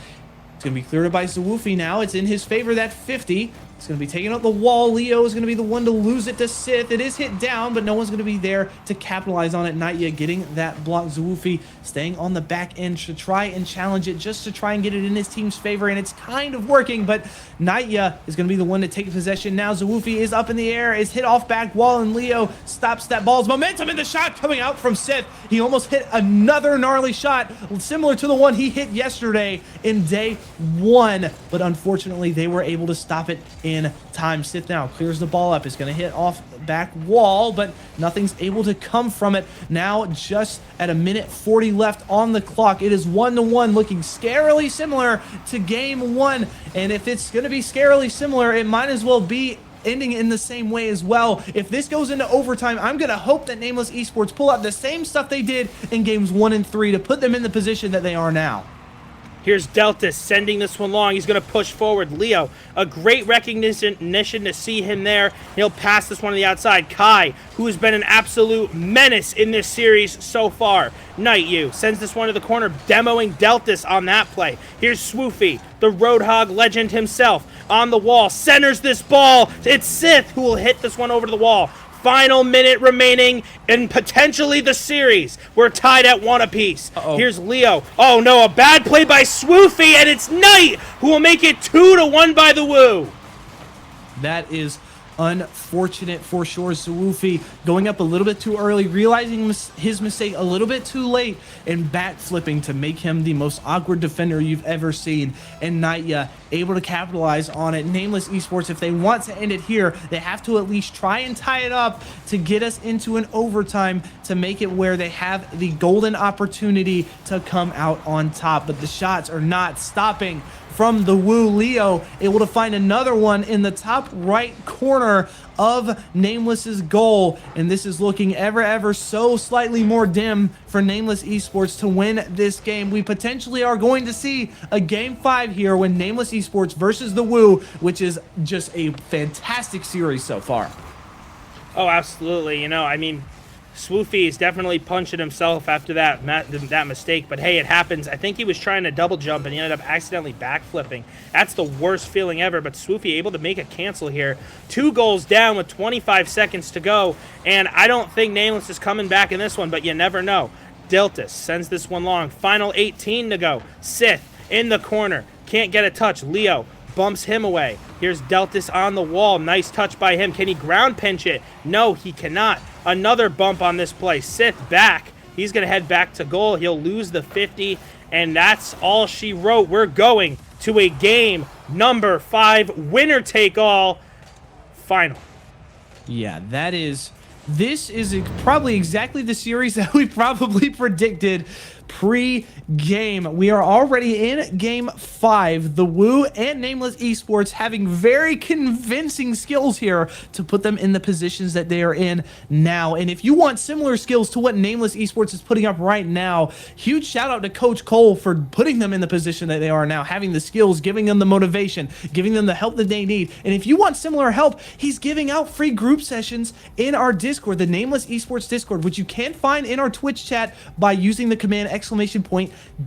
It's going to be cleared by Zawufi now. It's in his favor, that 50. It's going to be taking out the wall. Leo is going to be the one to lose it to Sith. It is hit down, but no one's going to be there to capitalize on it. Naitya getting that block. Zawufi staying on the back end to try and challenge it, just to try and get it in his team's favor, and it's kind of working, but Naitya is going to be the one to take possession now. Zawufi is up in the air, is hit off back wall, and Leo stops that ball's momentum in the shot coming out from Sith. He almost hit another gnarly shot, similar to the one he hit yesterday in day one, but unfortunately, they were able to stop it in time. Sith now clears the ball up. It's going to hit off back wall, but nothing's able to come from it. Now just at a minute 40 left on the clock. It is 1-1, looking scarily similar to game one. And if it's going to be scarily similar, it might as well be ending in the same way as well. If this goes into overtime, I'm going to hope that Nameless Esports pull out the same stuff they did in games 1 and 3 to put them in the position that they are now. Here's Delta sending this one long. He's going to push forward. Leo, a great recognition to see him there. He'll pass this one to the outside. Kai, who has been an absolute menace in this series so far. Nightyou sends this one to the corner, demoing Deltas on that play. Here's Swoofy, the Roadhog legend himself, on the wall. Centers this ball. It's Sith who will hit this one over to the wall. Final minute remaining and potentially the series. We're tied at 1 apiece. Here's Leo. Oh no, a bad play by Swoofy, and it's Knight who will make it 2-1 by the Woo. That is unfortunate for sure. Zawufi going up a little bit too early, realizing his mistake a little bit too late, and backflipping to make him the most awkward defender you've ever seen. And Naitya able to capitalize on it. Nameless Esports, if they want to end it here, they have to at least try and tie it up to get us into an overtime to make it where they have the golden opportunity to come out on top. But the shots are not stopping from the Woo. Leo able to find another one in the top right corner of Nameless's goal, and this is looking ever so slightly more dim for Nameless Esports to win this game. We potentially are going to see a game 5 here when Nameless Esports versus the Woo, which is just a fantastic series so far. Oh, absolutely. You know, I mean, Swoofy is definitely punching himself after that mistake, but hey, it happens. I think he was trying to double jump and he ended up accidentally backflipping. That's the worst feeling ever, but Swoofy able to make a cancel here. 2 goals down with 25 seconds to go, and I don't think Nameless is coming back in this one, but you never know. Deltas sends this one long. Final 18 to go. Sith in the corner. Can't get a touch. Leo bumps him away. Here's Deltas on the wall. Nice touch by him. Can he ground pinch it? No, he cannot. Another bump on this play. Sith back. He's going to head back to goal. He'll lose the 50, and that's all she wrote. We're going to a game number 5, winner-take-all final. Yeah, this is probably exactly the series that we probably predicted pre-game. We are already in game 5. The Woo and Nameless Esports having very convincing skills here to put them in the positions that they are in now. And if you want similar skills to what Nameless Esports is putting up right now, huge shout out to Coach Cole for putting them in the position that they are now, having the skills, giving them the motivation, giving them the help that they need. And if you want similar help, he's giving out free group sessions in our Discord, the Nameless Esports Discord, which you can find in our Twitch chat by using the command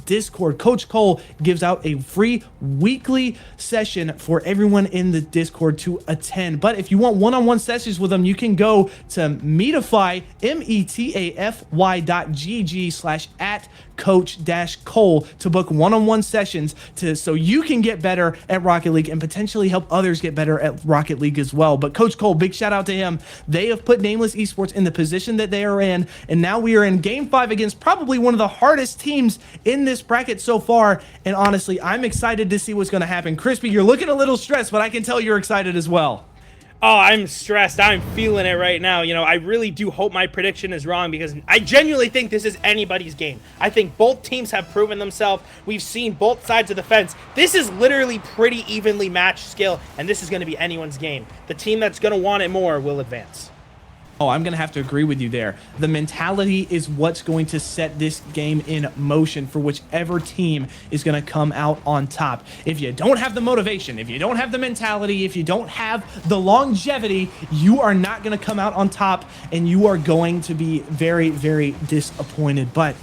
!Discord. Coach Cole gives out a free weekly session for everyone in the Discord to attend. But if you want one-on-one sessions with them, you can go to Metafy, metafy.gg/@coach-cole to book one-on-one sessions so you can get better at Rocket League and potentially help others get better at Rocket League as well. But Coach Cole, big shout out to him. They have put Nameless Esports in the position that they are in, and now we are in game 5 against probably one of the hardest teams in this bracket so far. And honestly, I'm excited to see what's going to happen. Crispy, you're looking a little stressed, but I can tell you're excited as well. Oh, I'm stressed. I'm feeling it right now. You know, I really do hope my prediction is wrong because I genuinely think this is anybody's game. I think both teams have proven themselves. We've seen both sides of the fence. This is literally pretty evenly matched skill, and this is going to be anyone's game. The team that's going to want it more will advance. Oh, I'm going to have to agree with you there. The mentality is what's going to set this game in motion for whichever team is going to come out on top. If you don't have the motivation, if you don't have the mentality, if you don't have the longevity, you are not going to come out on top, and you are going to be very, very disappointed. But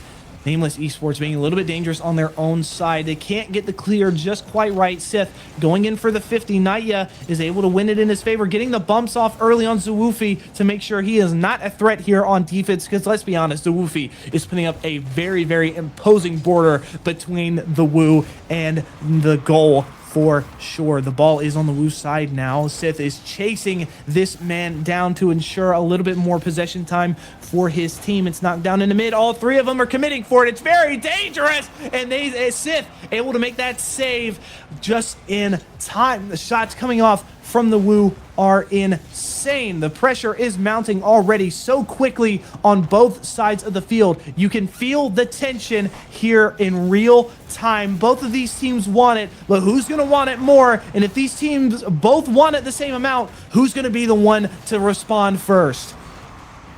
Nameless Esports being a little bit dangerous on their own side. They can't get the clear just quite right. Sith going in for the 50. Naya is able to win it in his favor, getting the bumps off early on Zawufi to make sure he is not a threat here on defense, because let's be honest, Zawufi is putting up a very, very imposing border between the Woo and the goal. For sure. The ball is on the Woo side now. Sith is chasing this man down to ensure a little bit more possession time for his team. It's knocked down in the mid. All three of them are committing for it. It's very dangerous. And Sith able to make that save just in time. The shots coming off from the Woo are insane. The pressure is mounting already so quickly on both sides of the field. You can feel the tension here in real time. Both of these teams want it, but who's going to want it more? And if these teams both want it the same amount, who's going to be the one to respond first?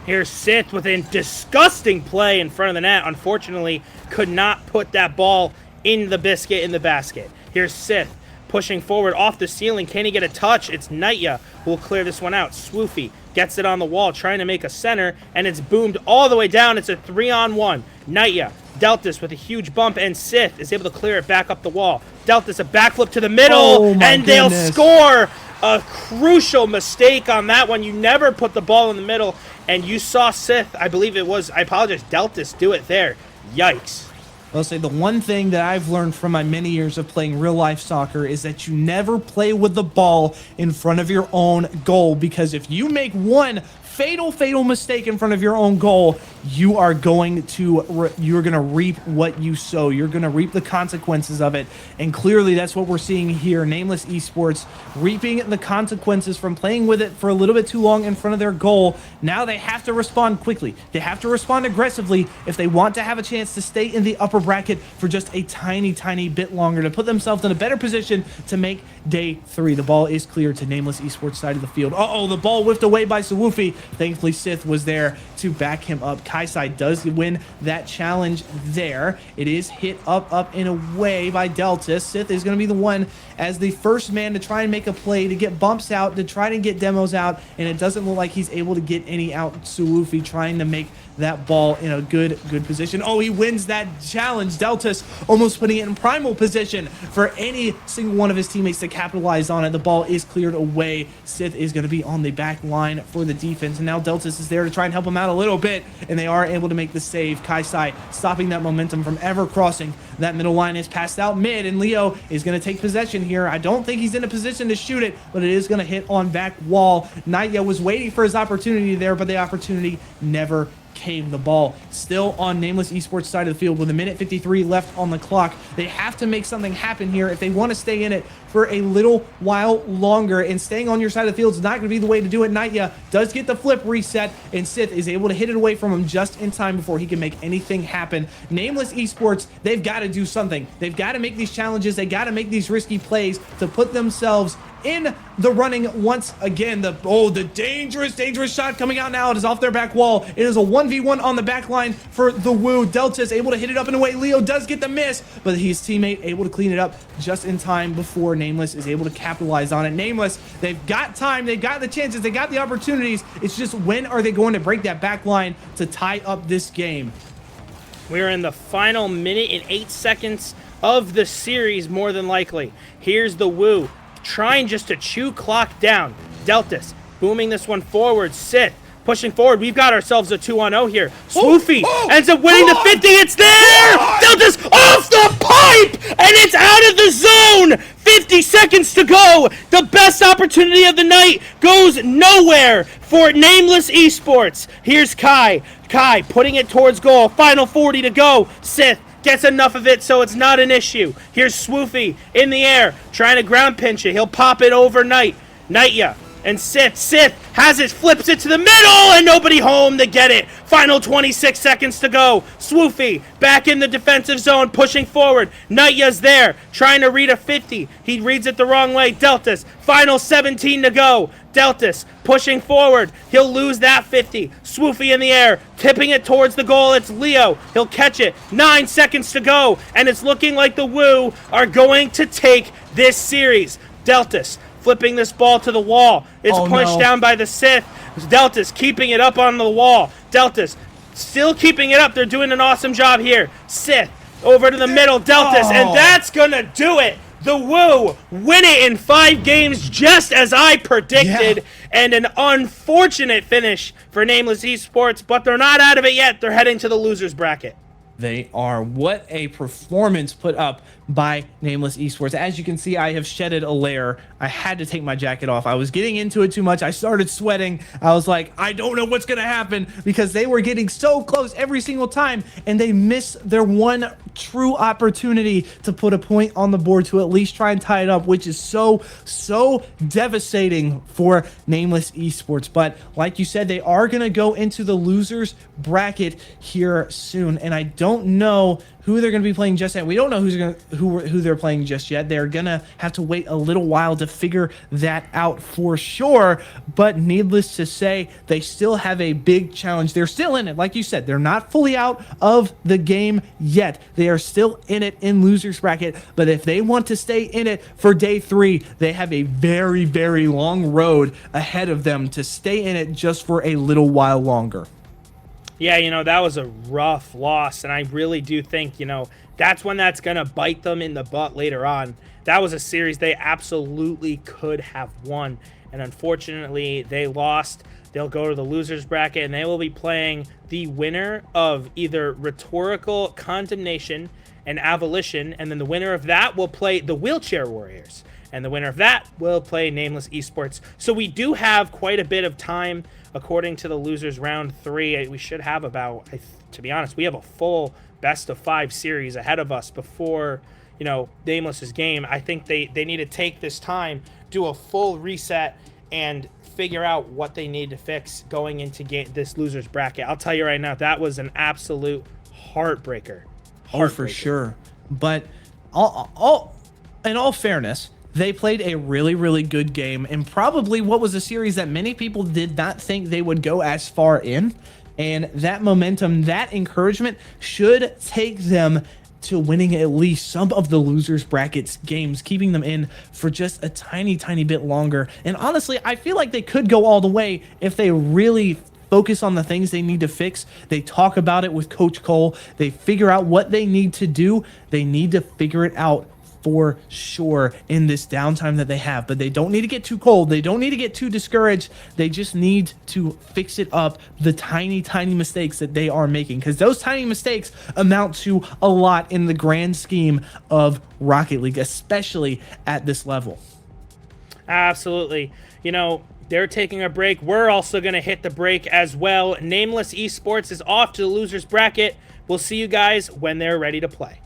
Here's Sith with a disgusting play in front of the net. Unfortunately, could not put that ball in the basket. Here's Sith pushing forward off the ceiling. Can he get a touch? It's Naya who will clear this one out. Swoofy gets it on the wall, trying to make a center, and it's boomed all the way down. It's a 3-on-1. Naya, Deltas with a huge bump, and Sith is able to clear it back up the wall. Deltas a backflip to the middle, and they'll score. A crucial mistake on that one. You never put the ball in the middle, and you saw Sith, I believe it was, I apologize, Deltas do it there. Yikes. I'll say the one thing that I've learned from my many years of playing real-life soccer is that you never play with the ball in front of your own goal, because if you make one fatal mistake in front of your own goal, you are going to reap what you sow. You're going to reap the consequences of it. And clearly that's what we're seeing here. Nameless Esports reaping the consequences from playing with it for a little bit too long in front of their goal. Now they have to respond quickly. They have to respond aggressively if they want to have a chance to stay in the upper bracket for just a tiny bit longer, to put themselves in a better position to make day 3. The ball is cleared to Nameless Esports side of the field. Uh-oh, the ball whiffed away by Sawufi. Thankfully, Sith was there to back him up. Kaisai does win that challenge there. It is hit up and away by Delta. Sith is going to be the one as the first man to try and make a play, to get bumps out, to try to get demos out, and it doesn't look like he's able to get any out. Suwufi trying to make that ball in a good position. Oh, he wins that challenge. Deltas almost putting it in primal position for any single one of his teammates to capitalize on it. The ball is cleared away. Sith is going to be on the back line for the defense, and now Deltas is there to try and help him out a little bit, and they are able to make the save. Kaisai stopping that momentum from ever crossing that middle line. Is passed out mid, and Leo is going to take possession here. I don't think he's in a position to shoot it, but it is going to hit on back wall. Naya was waiting for his opportunity there, but the opportunity never came. The ball still on Nameless Esports side of the field with 1:53 left on the clock. They have to make something happen here if they want to stay in it for a little while longer, and staying on your side of the field is not going to be the way to do it. Naya does get the flip reset, and Sith is able to hit it away from him just in time before he can make anything happen. Nameless Esports, they've got to do something. They've got to make these challenges. They got to make these risky plays to put themselves in the running once again. The dangerous shot coming out now. It is off their back wall. It is a 1v1 on the back line for the Woo. Delta is able to hit it up and away. Leo does get the miss, but his teammate able to clean it up just in time before Nameless is able to capitalize on it. Nameless, they've got time, they've got the chances, they got the opportunities. It's just, when are they going to break that back line to tie up this game? We're in the final minute and 8 seconds of the series, more than likely. Here's the Woo trying just to chew clock down. Deltas booming this one forward. Sith pushing forward. We've got ourselves a 2-on-0 here. Swoofy ends up winning the 50. It's there! Deltas off the pipe! And it's out of the zone! 50 seconds to go. The best opportunity of the night goes nowhere for Nameless Esports. Here's Kai. Kai putting it towards goal. Final 40 to go. Sith gets enough of it so it's not an issue. Here's Swoofy in the air, trying to ground pinch it. He'll pop it overnight. Nightya and Sith has it, flips it to the middle, and nobody home to get it. Final 26 seconds to go. Swoofy back in the defensive zone, pushing forward. Nightya's there, trying to read a 50. He reads it the wrong way. Deltas, final 17 to go. Deltas pushing forward. He'll lose that 50. Swoofy in the air, tipping it towards the goal. It's Leo. He'll catch it. 9 seconds to go, and it's looking like the Woo are going to take this series. Deltas flipping this ball to the wall. It's punched down by the Sith. Deltas keeping it up on the wall. Deltas still keeping it up. They're doing an awesome job here. Sith over to the middle. Deltas, and that's gonna do it. The Woo win it in 5 games, just as I predicted, and an unfortunate finish for Nameless Esports, but they're not out of it yet. They're heading to the losers bracket. They are. What a performance put up by Nameless Esports. As you can see, I have shedded a layer. I had to take my jacket off. I was getting into it too much. I started sweating. I was like, I don't know what's going to happen, because they were getting so close every single time, and they missed their one true opportunity to put a point on the board to at least try and tie it up, which is so devastating for Nameless Esports. But like you said, they are going to go into the losers bracket here soon, and I don't know who they're going to be playing just yet. We don't know who they're playing just yet. They're going to have to wait a little while to figure that out for sure. But needless to say, they still have a big challenge. They're still in it. Like you said, they're not fully out of the game yet. They are still in it in losers bracket. But if they want to stay in it for day 3, they have a very long road ahead of them to stay in it just for a little while longer. Yeah, you know, that was a rough loss, and I really do think, you know, that's when that's going to bite them in the butt later on. That was a series they absolutely could have won, and unfortunately, they lost. They'll go to the losers bracket, and they will be playing the winner of either Rhetorical Condemnation and Abolition, and then the winner of that will play the Wheelchair Warriors, and the winner of that will play Nameless Esports. So we do have quite a bit of time. According to the losers round 3, we should have about, to be honest, we have a full best of 5 series ahead of us before, you know, Nameless's game. I think they need to take this time, do a full reset, and figure out what they need to fix going into this losers bracket. I'll tell you right now, that was an absolute heartbreaker. Oh, for sure. But in all fairness, they played a really good game, and probably what was a series that many people did not think they would go as far in. And that momentum, that encouragement should take them to winning at least some of the losers brackets games, keeping them in for just a tiny bit longer. And honestly, I feel like they could go all the way if they really focus on the things they need to fix. They talk about it with Coach Cole. They figure out what they need to do. They need to figure it out for sure in this downtime that they have, but they don't need to get too cold. They don't need to get too discouraged. They just need to fix it up, the tiny mistakes that they are making, because those tiny mistakes amount to a lot in the grand scheme of Rocket League, especially at this level. Absolutely. You know, they're taking a break. We're also going to hit the break as well. Nameless Esports is off to the losers bracket. We'll see you guys when they're ready to play.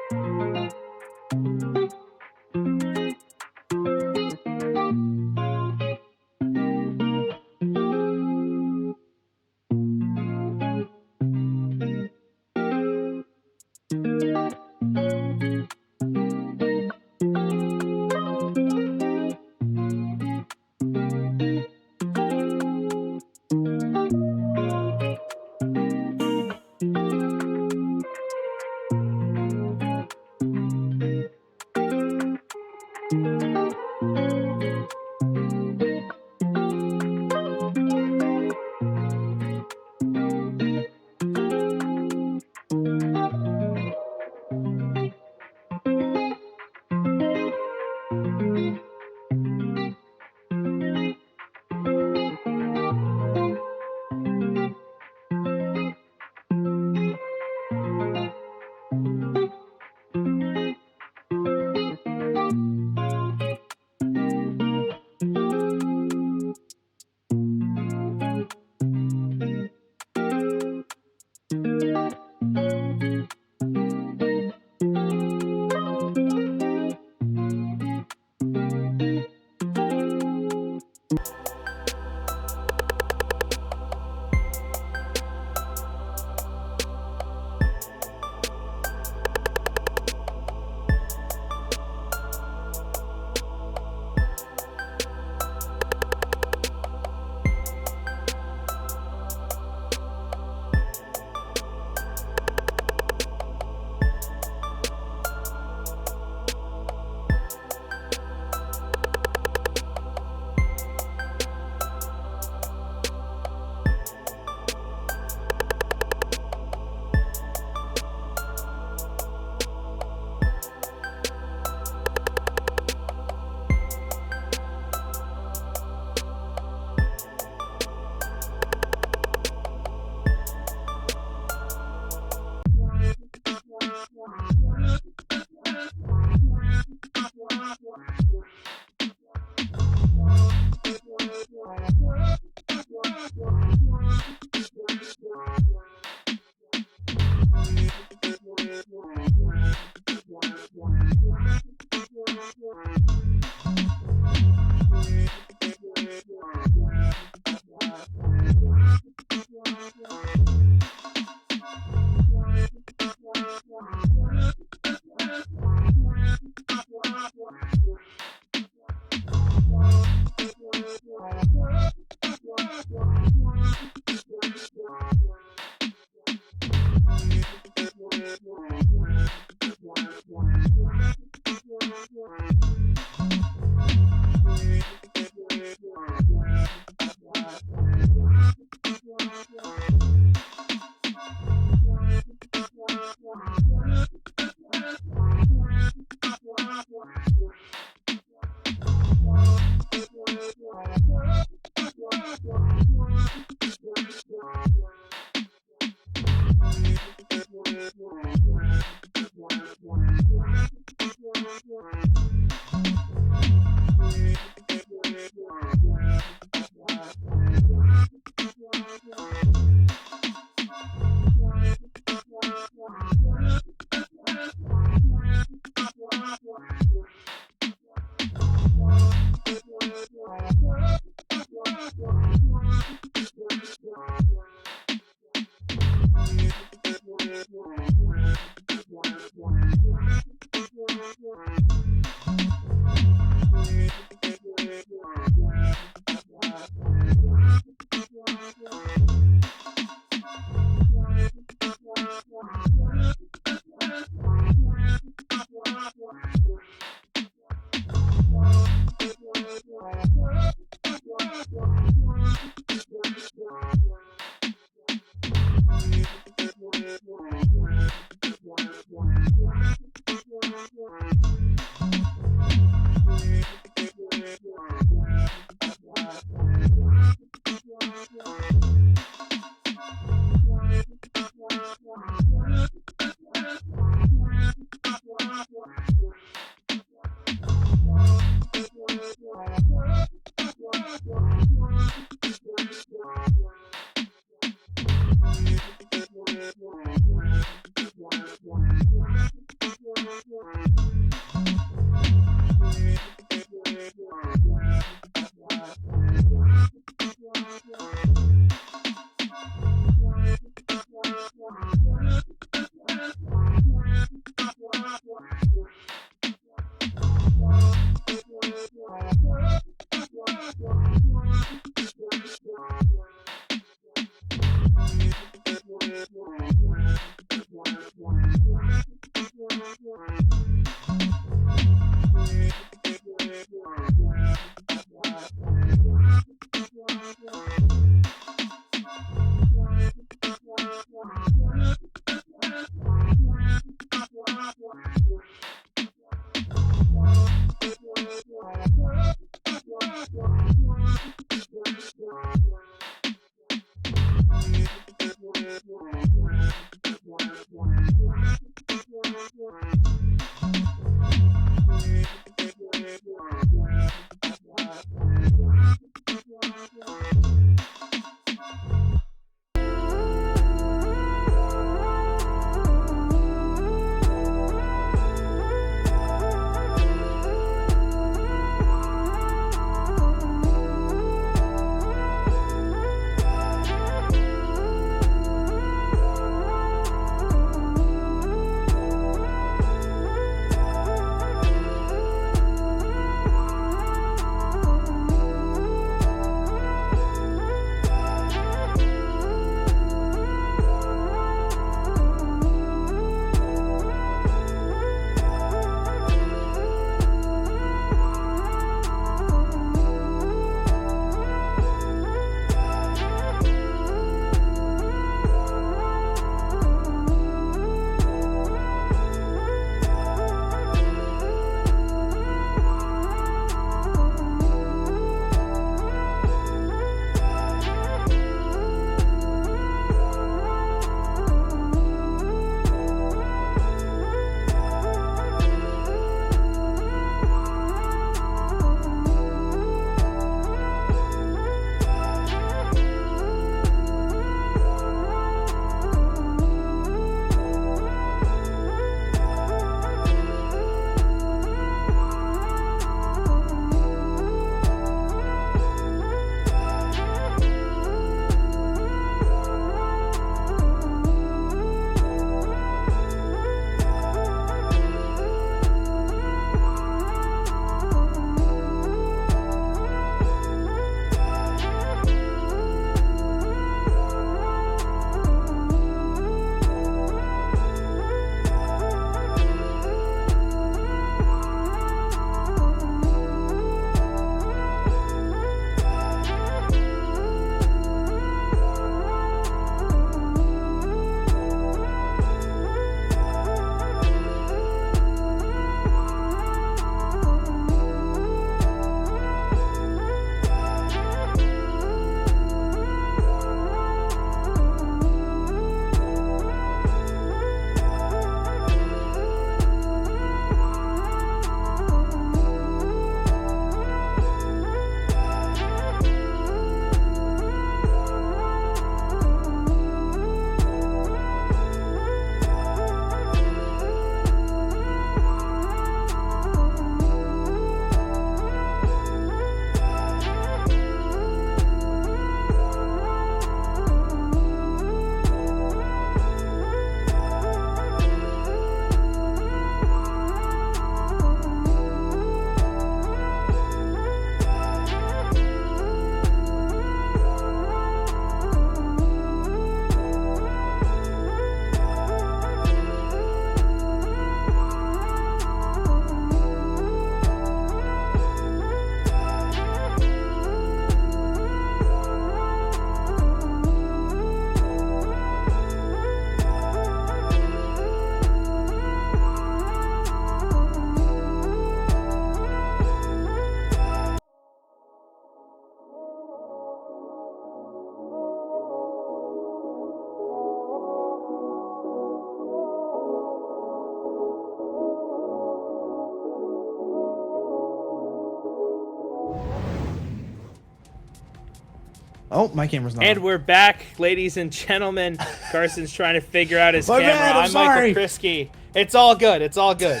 Oh, my camera's not And on. we're back, ladies and gentlemen. Carson's trying to figure out his My camera. bad, I'm I'm sorry. Michael Kriske. It's all good. It's all good.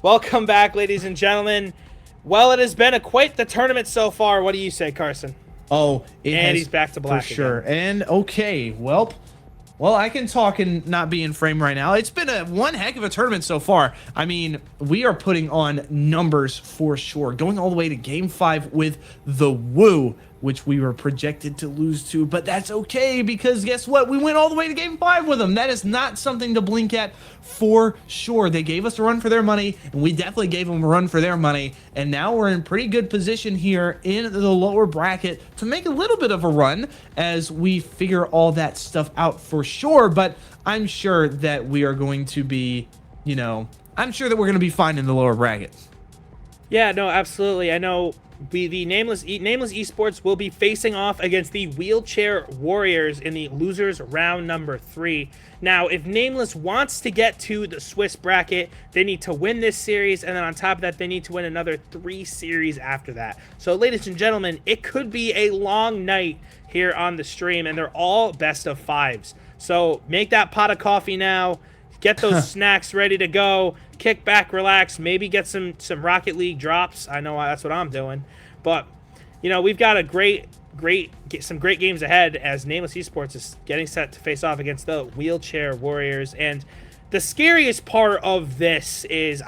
Welcome back, ladies and gentlemen. Well, it has been quite the tournament so far. What do you say, Carson? Oh, it And has, he's back to black for sure. again. And okay, well, I can talk and not be in frame right now. It's been one heck of a tournament so far. I mean, we are putting on numbers for sure. Going all the way to Game 5 with the Woo, which we were projected to lose to, but that's okay because guess what? We went all the way to Game 5 with them. That is not something to blink at for sure. They gave us a run for their money, and we definitely gave them a run for their money, and now we're in pretty good position here in the lower bracket to make a little bit of a run as we figure all that stuff out for sure, but I'm sure that we are going to be, you know, I'm sure that we're going to be fine in the lower bracket. Yeah, no, absolutely. I know the Nameless Esports will be facing off against the Wheelchair Warriors in the losers round number 3. Now, if Nameless wants to get to the Swiss bracket, they need to win this series, and then on top of that, they need to win another 3 series after that. So, ladies and gentlemen, it could be a long night here on the stream, and they're all best of 5s. So, make that pot of coffee now. Get those snacks ready to go. Kick back, relax, maybe get some Rocket League drops. I know that's what I'm doing. But, you know, we've got a some great games ahead as Nameless Esports is getting set to face off against the Wheelchair Warriors. And the scariest part of this is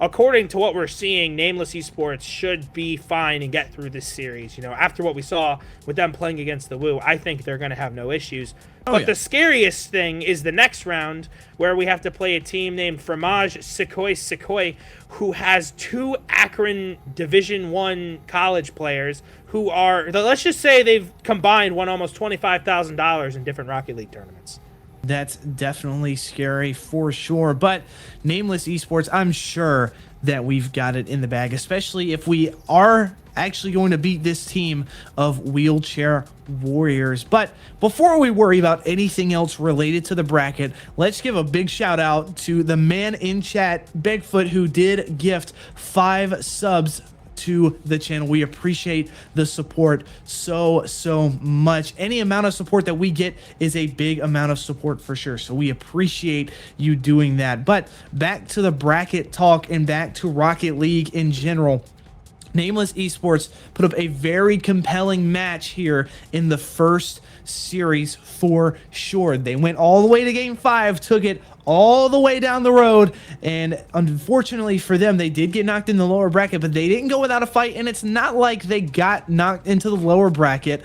according to what we're seeing, Nameless Esports should be fine and get through this series. You know, after what we saw with them playing against the Woo, I think they're going to have no issues. But the scariest thing is the next round where we have to play a team named Fromage Sequoia, who has 2 Akron Division 1 college players who are, let's just say they've combined won almost $25,000 in different Rocket League tournaments. That's definitely scary for sure, but Nameless Esports, I'm sure that we've got it in the bag, especially if we are actually going to beat this team of Wheelchair Warriors. But before we worry about anything else related to the bracket, let's give a big shout out to the man in chat, Bigfoot, who did gift 5 subs to the channel. We appreciate the support so much. Any amount of support that we get is a big amount of support for sure, so we appreciate you doing that. But back to the bracket talk and back to Rocket League in general. Nameless Esports put up a very compelling match here in the first series for sure. They went all the way to Game 5, took it all the way down the road, and unfortunately for them, they did get knocked in the lower bracket, but they didn't go without a fight, and it's not like they got knocked into the lower bracket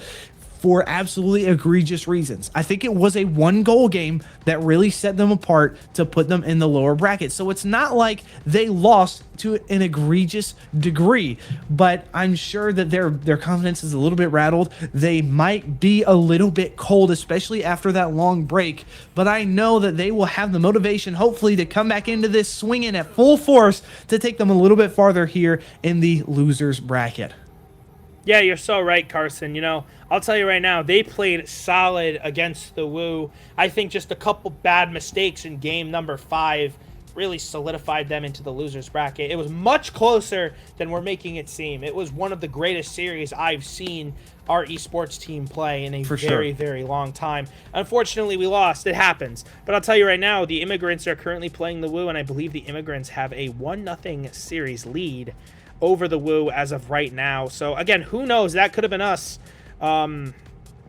for absolutely egregious reasons. I think it was a 1-goal game that really set them apart to put them in the lower bracket. So it's not like they lost to an egregious degree, but I'm sure that their confidence is a little bit rattled. They might be a little bit cold, especially after that long break, but I know that they will have the motivation, hopefully, to come back into this swinging at full force to take them a little bit farther here in the losers bracket. Yeah, you're so right, Carson. You know, I'll tell you right now, they played solid against the Woo. I think just a couple bad mistakes in game number 5 really solidified them into the losers bracket. It was much closer than we're making it seem. It was one of the greatest series I've seen our esports team play in a very long time. Unfortunately, we lost. It happens. But I'll tell you right now, the Immigrants are currently playing the Woo, and I believe the Immigrants have a 1-0 series lead over the Woo as of right now. So again, who knows? That could have been us.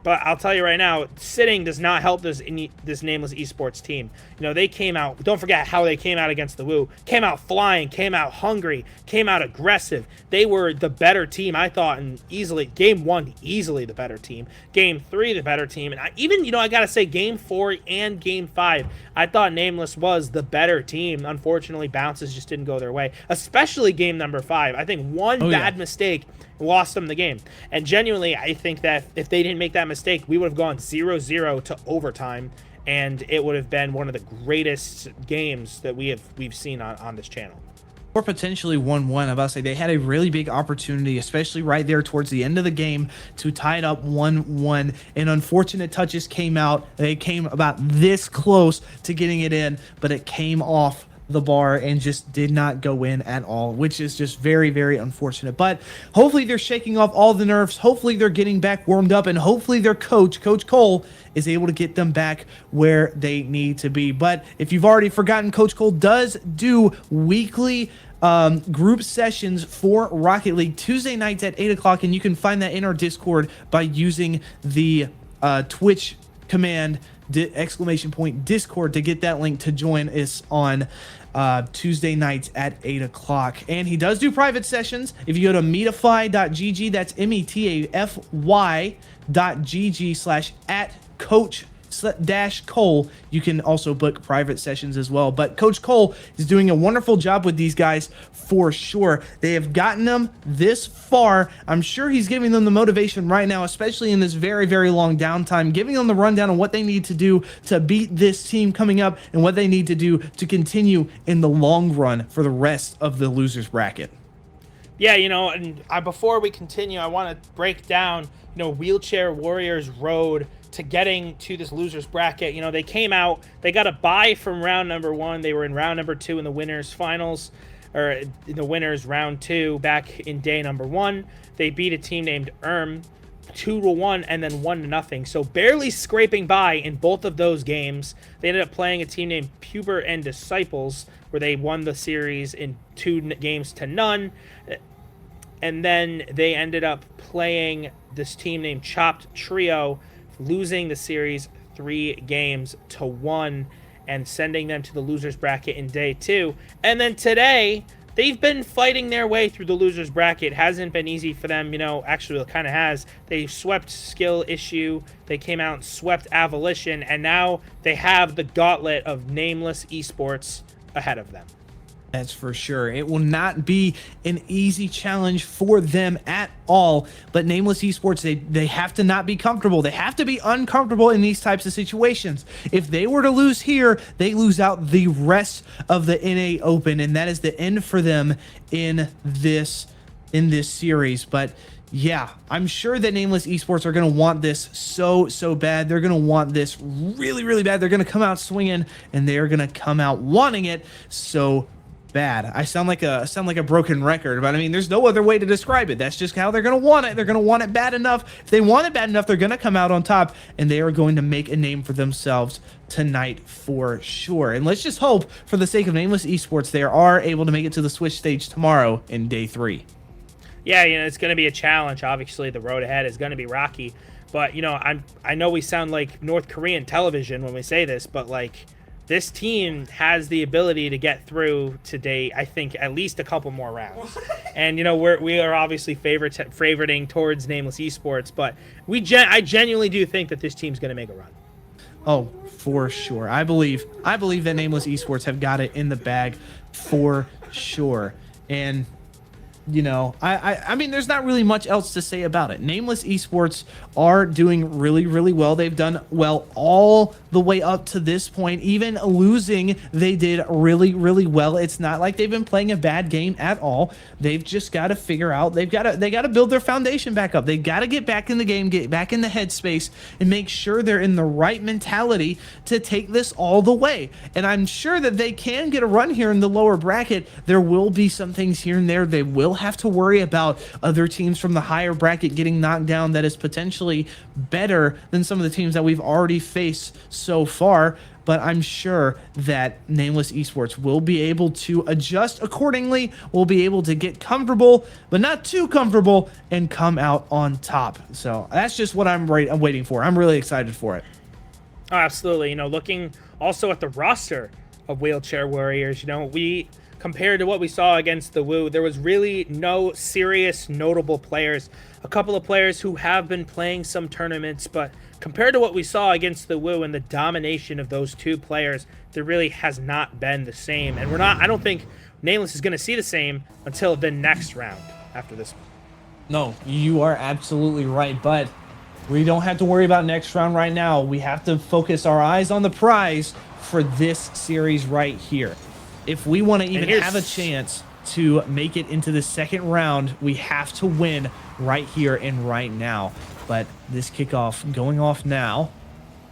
But I'll tell you right now, sitting does not help this Nameless Esports team. You know, they came out, don't forget how they came out against the Woo. Came out flying, came out hungry, came out aggressive. They were the better team, I thought, and easily, game 1, easily the better team. Game 3, the better team. And I gotta say, game 4 and game 5, I thought Nameless was the better team. Unfortunately, bounces just didn't go their way, especially game number 5. I think one bad mistake lost them the game. And genuinely, I think that if they didn't make that mistake, we would have gone 0-0 to overtime, and it would have been one of the greatest games that we've seen on this channel. Or potentially 1-1. I'm about to say they had a really big opportunity, especially right there towards the end of the game, to tie it up 1-1. And unfortunate touches came out. They came about this close to getting it in, but it came off the bar and just did not go in at all, which is just very, very unfortunate. But hopefully they're shaking off all the nerves. Hopefully they're getting back warmed up, and hopefully their coach, Coach Cole, is able to get them back where they need to be. But if you've already forgotten, Coach Cole does do weekly group sessions for Rocket League Tuesday nights at 8 o'clock, and you can find that in our Discord by using the Twitch command !Discord to get that link to join us on Tuesday nights at 8 o'clock. And he does do private sessions. If you go to metafy.gg, that's metafy.gg/@coach Cole, you can also book private sessions as well. But Coach Cole is doing a wonderful job with these guys for sure. They have gotten them this far. I'm sure he's giving them the motivation right now, especially in this very, very long downtime, giving them the rundown on what they need to do to beat this team coming up and what they need to do to continue in the long run for the rest of the losers bracket. Yeah, and before we continue, I want to break down, Wheelchair Warriors' road to getting to this losers bracket. They came out, they got a bye from round number 1. They were in round number 2 in the winners finals, or in the winners round 2 back in day number 1. They beat a team named 2-1 and then 1-0. So barely scraping by in both of those games. They ended up playing a team named Puber and Disciples, where they won the series in 2 games to none. And then they ended up playing this team named Chopped Trio, losing the series 3-1 and sending them to the losers bracket in day 2. And then today, they've been fighting their way through the losers bracket. Hasn't been easy for them, actually it kind of has. They swept Skill Issue, they came out and swept Avolition, and now they have the gauntlet of Nameless Esports ahead of them. That's for sure. It will not be an easy challenge for them at all. But Nameless Esports, they have to not be comfortable. They have to be uncomfortable in these types of situations. If they were to lose here, they lose out the rest of the NA Open, and that is the end for them in this series. But yeah, I'm sure that Nameless Esports are going to want this so bad. They're going to want this really, really bad. They're going to come out swinging, and they're going to come out wanting it so bad. I sound like a broken record, but I mean, there's no other way to describe it. That's just how they're going to want it. They're going to want it bad enough. If they want it bad enough, they're going to come out on top, and they are going to make a name for themselves tonight for sure. And let's just hope, for the sake of Nameless Esports, they are able to make it to the Switch stage tomorrow in day 3. Yeah, it's going to be a challenge. Obviously, the road ahead is going to be rocky. But, I know we sound like North Korean television when we say this, but, this team has the ability to get through today, I think, at least a couple more rounds. And, we are obviously favoriting towards Nameless Esports, but I genuinely do think that this team's going to make a run. Oh, for sure. I believe that Nameless Esports have got it in the bag for sure. And I mean, there's not really much else to say about it. Nameless Esports are doing really, really well. They've done well all the way up to this point. Even losing, they did really, really well. It's not like they've been playing a bad game at all. They've just got to figure out, they got to build their foundation back up. They got to get back in the game, get back in the headspace, and make sure they're in the right mentality to take this all the way. And I'm sure that they can get a run here in the lower bracket. There will be some things here and there they will have to worry about, other teams from the higher bracket getting knocked down that is potentially better than some of the teams that we've already faced so far. But I'm sure that Nameless Esports will be able to adjust accordingly, will be able to get comfortable, but not too comfortable, and come out on top. So that's just what I'm waiting for. I'm really excited for it. Oh, absolutely. Looking also at the roster of Wheelchair Warriors, we compared to what we saw against the Woo, there was really no serious notable players. A couple of players who have been playing some tournaments, but compared to what we saw against the Woo and the domination of those two players, there really has not been the same. And I don't think Nameless is going to see the same until the next round after this one. No, you are absolutely right, but we don't have to worry about next round right now. We have to focus our eyes on the prize for this series right here. If we want to even have a chance to make it into the second round, we have to win right here and right now. But this kickoff going off now.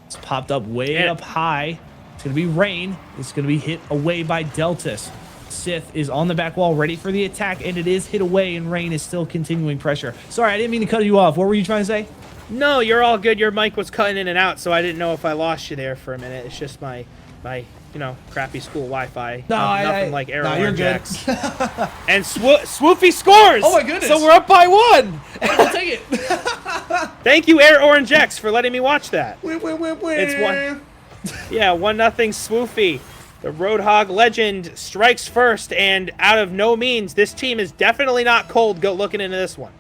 It's popped up way up high. It's going to be Rain. It's going to be hit away by Deltas. Sith is on the back wall, ready for the attack, and it is hit away, and Rain is still continuing pressure. Sorry, I didn't mean to cut you off. What were you trying to say? No, you're all good. Your mic was cutting in and out, so I didn't know if I lost you there for a minute. It's just my crappy school Wi-Fi. No, nothing like Arrow no, you're good. And Swoofy scores! Oh my goodness. So we're up by 1! I'll take it. Thank you, Air Orange X, for letting me watch that. It's one. Yeah, 1-0 Swoofy. The Roadhog legend strikes first, and out of no means, this team is definitely not cold looking into this one.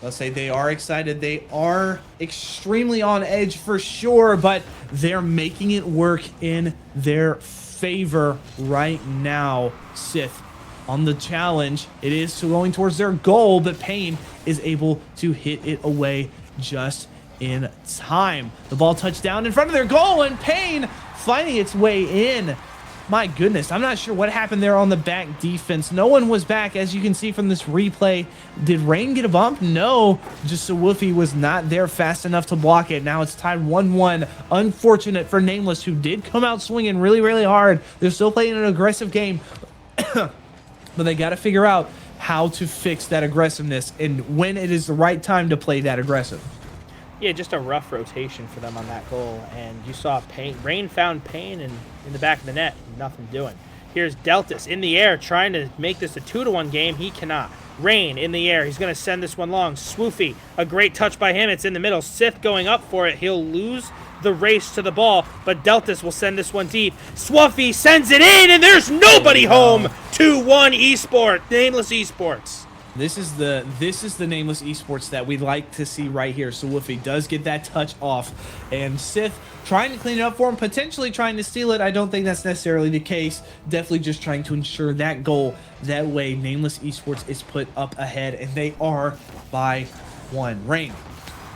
Let's say they are excited. They are extremely on edge for sure, but they're making it work in their favor right now. Sith on the challenge. It is going towards their goal, but Payne is able to hit it away just in time. The ball touched down in front of their goal, and Payne finding its way in. My goodness, I'm not sure what happened there on the back defense. No one was back, as you can see from this replay. Did Rain get a bump? No, just so Woofy was not there fast enough to block it. Now it's tied 1-1. Unfortunate for Nameless, who did come out swinging really, really hard. They're still playing an aggressive game, but they got to figure out how to fix that aggressiveness and when it is the right time to play that aggressive. Yeah, just a rough rotation for them on that goal, and you saw Rain found Payne in the back of the net, nothing doing. Here's Deltas in the air trying to make this a 2-1 game. He cannot. Rain in the air. He's going to send this one long. Swoofy, a great touch by him. It's in the middle. Sith going up for it. He'll lose the race to the ball, but Deltas will send this one deep. Swoofy sends it in, and there's nobody home. 2-1 Esports, Nameless Esports. This is the Nameless Esports that we'd like to see right here. So Woofy does get that touch off, and Sith trying to clean it up for him, potentially trying to steal it. I don't think that's necessarily the case. Definitely just trying to ensure that goal. That way, Nameless Esports is put up ahead, and they are by 1. Rain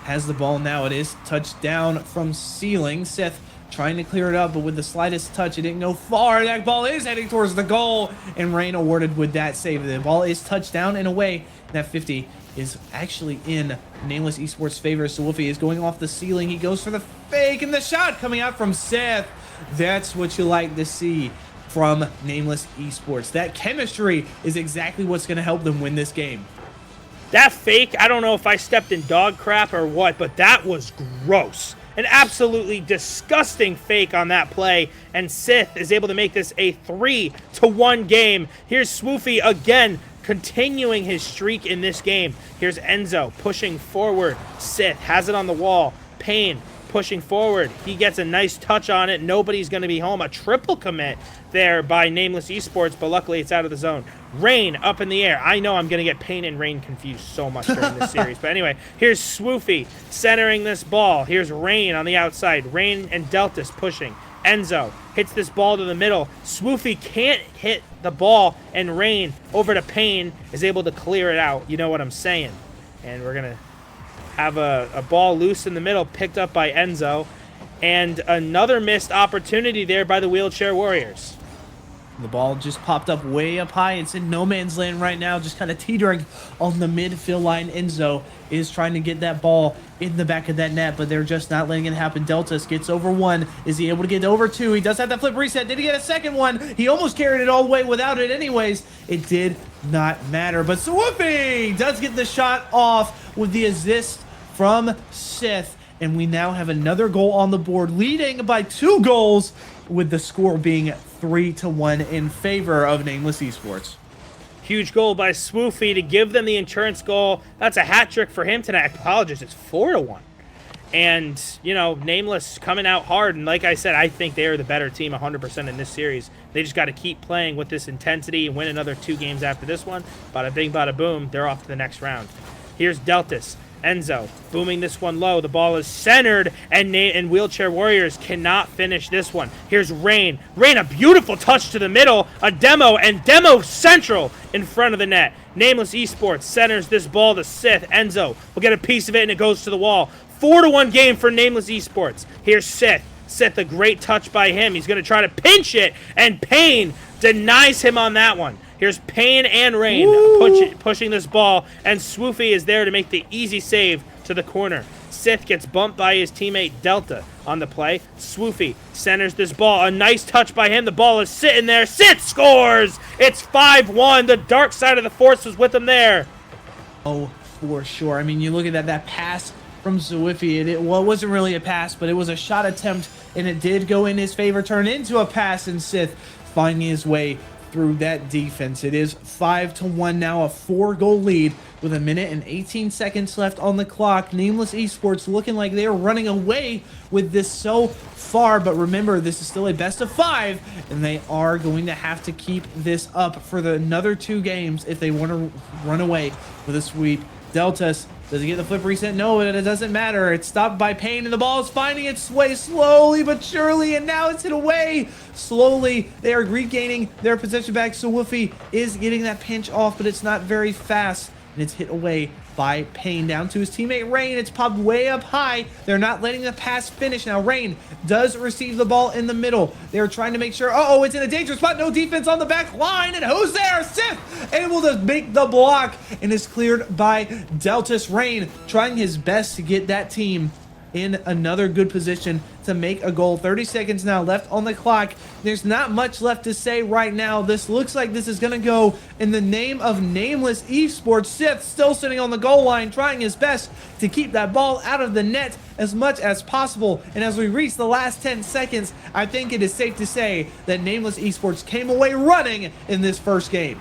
has the ball now. It is touched down from ceiling. Sith trying to clear it up, but with the slightest touch, it didn't go far. That ball is heading towards the goal, and Rain awarded with that save. The ball is touched down in a way that 50 is actually in Nameless Esports' favor. So Woofy is going off the ceiling. He goes for the fake, and the shot coming out from Seth. That's what you like to see from Nameless Esports. That chemistry is exactly what's going to help them win this game. That fake, I don't know if I stepped in dog crap or what, but that was gross. An absolutely disgusting fake on that play, and Sith is able to make this a 3-1 game. Here's Swoofy again, continuing his streak in this game. Here's Enzo pushing forward. Sith has it on the wall. Payne pushing forward. He gets a nice touch on it. Nobody's going to be home. A triple commit there by Nameless Esports, but luckily it's out of the zone. Rain up in the air. I know I'm going to get Payne and Rain confused so much during this series. But anyway, here's Swoofy centering this ball. Here's Rain on the outside. Rain and Deltas pushing. Enzo hits this ball to the middle. Swoofy can't hit the ball, and Rain over to Payne is able to clear it out. You know what I'm saying. And we're going to have a ball loose in the middle, picked up by Enzo. And another missed opportunity there by the Wheelchair Warriors. The ball just popped up way up high. It's in no man's land right now, just kind of teetering on the midfield line. Enzo is trying to get that ball in the back of that net, but they're just not letting it happen. Deltas gets over 1. Is he able to get over 2? He does have that flip reset. Did he get a second one? He almost carried it all the way without it anyways. It did not matter, but Swoofy does get the shot off with the assist from Sith, and we now have another goal on the board, leading by 2 goals, with the score being 3-1 in favor of Nameless Esports. Huge goal by Swoofy to give them the insurance goal. That's a hat trick for him tonight. I apologize. It's 4-1. And, you know, Nameless coming out hard. And like I said, I think they are the better team 100% in this series. They just got to keep playing with this intensity and win another 2 games after this one. Bada bing, bada boom. They're off to the next round. Here's Deltas. Enzo booming this one low. The ball is centered, and Wheelchair Warriors cannot finish this one. Here's Rain. Rain, a beautiful touch to the middle. A demo, and demo central in front of the net. Nameless Esports centers this ball to Sith. Enzo will get a piece of it, and it goes to the wall. 4-1 game for Nameless Esports. Here's Sith. Sith, a great touch by him. He's going to try to pinch it, and Payne denies him on that one. Here's Payne and Rain pushing this ball, and Swoofy is there to make the easy save to the corner. Sith gets bumped by his teammate Delta on the play. Swoofy centers this ball. A nice touch by him. The ball is sitting there. Sith scores! It's 5-1. The dark side of the Force was with him there. Oh, for sure. I mean, you look at that pass from Zwiffy. Well, it wasn't really a pass, but it was a shot attempt, and it did go in his favor, turn into a pass, and Sith finding his way through that defense. It is 5-1 now, a 4-goal lead with 1 minute and 18 seconds left on the clock. Nameless Esports looking like they are running away with this so far, but remember, this is still a best of 5, and they are going to have to keep this up for another 2 games if they want to run away with a sweep. Deltas, does he get the flip reset? No, it doesn't matter. It's stopped by Payne, and the ball is finding its way slowly but surely, and now it's hit away. Slowly, they are regaining their possession back. So Woofy is getting that pinch off, but it's not very fast, and it's hit away by Payne down to his teammate Rain. It's popped way up high. They're not letting the pass finish. Now Rain does receive the ball in the middle. They're trying to make sure, uh-oh, it's in a dangerous spot. No defense on the back line, and who's there? Sith able to make the block, and is cleared by Deltas. Rain trying his best to get that team in another good position to make a goal. 30 seconds now left on the clock. There's not much left to say right now. This looks like this is going to go in the name of Nameless Esports. Sith still sitting on the goal line, trying his best to keep that ball out of the net as much as possible. And as we reach the last 10 seconds, I think it is safe to say that Nameless Esports came away running in this first game.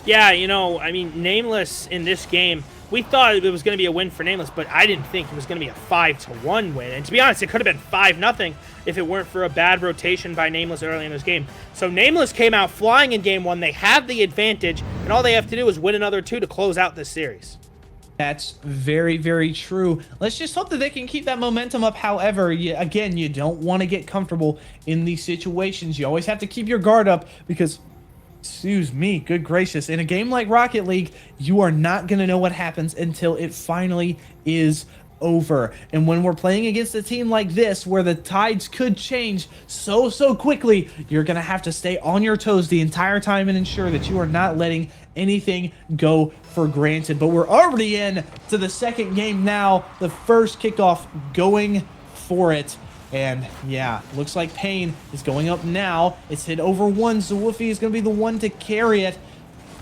Yeah, you know, I mean, Nameless in this game, we thought it was going to be a win for Nameless, but I didn't think it was going to be a 5-1 win. And to be honest, it could have been 5-0 if it weren't for a bad rotation by Nameless early in this game. So Nameless came out flying in game 1. They have the advantage, and all they have to do is win another 2 to close out this series. That's very, very true. Let's just hope that they can keep that momentum up. However, again, you don't want to get comfortable in these situations. You always have to keep your guard up because, excuse me, good gracious, in a game like Rocket League, you are not going to know what happens until it finally is over. And when we're playing against a team like this, where the tides could change so quickly, you're going to have to stay on your toes the entire time and ensure that you are not letting anything go for granted. But we're already in to the second game now, the first kickoff going for it. And yeah, looks like Payne is going up now. It's hit over 1. Zwoofy is going to be the one to carry it.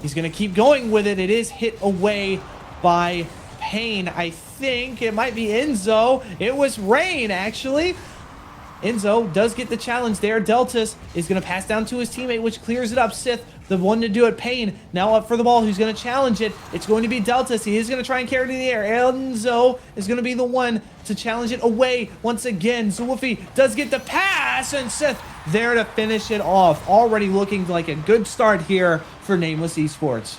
He's going to keep going with it. It is hit away by Payne. I think it might be Enzo. It was Rain, actually. Enzo does get the challenge there. Deltas is going to pass down to his teammate, which clears it up. Sith, the one to do it. Payne now up for the ball. Who's going to challenge it? It's going to be Deltas. He is going to try and carry it in the air. Enzo is going to be the one to challenge it away once again. Zwoofy does get the pass, and Sith there to finish it off. Already looking like a good start here for Nameless Esports.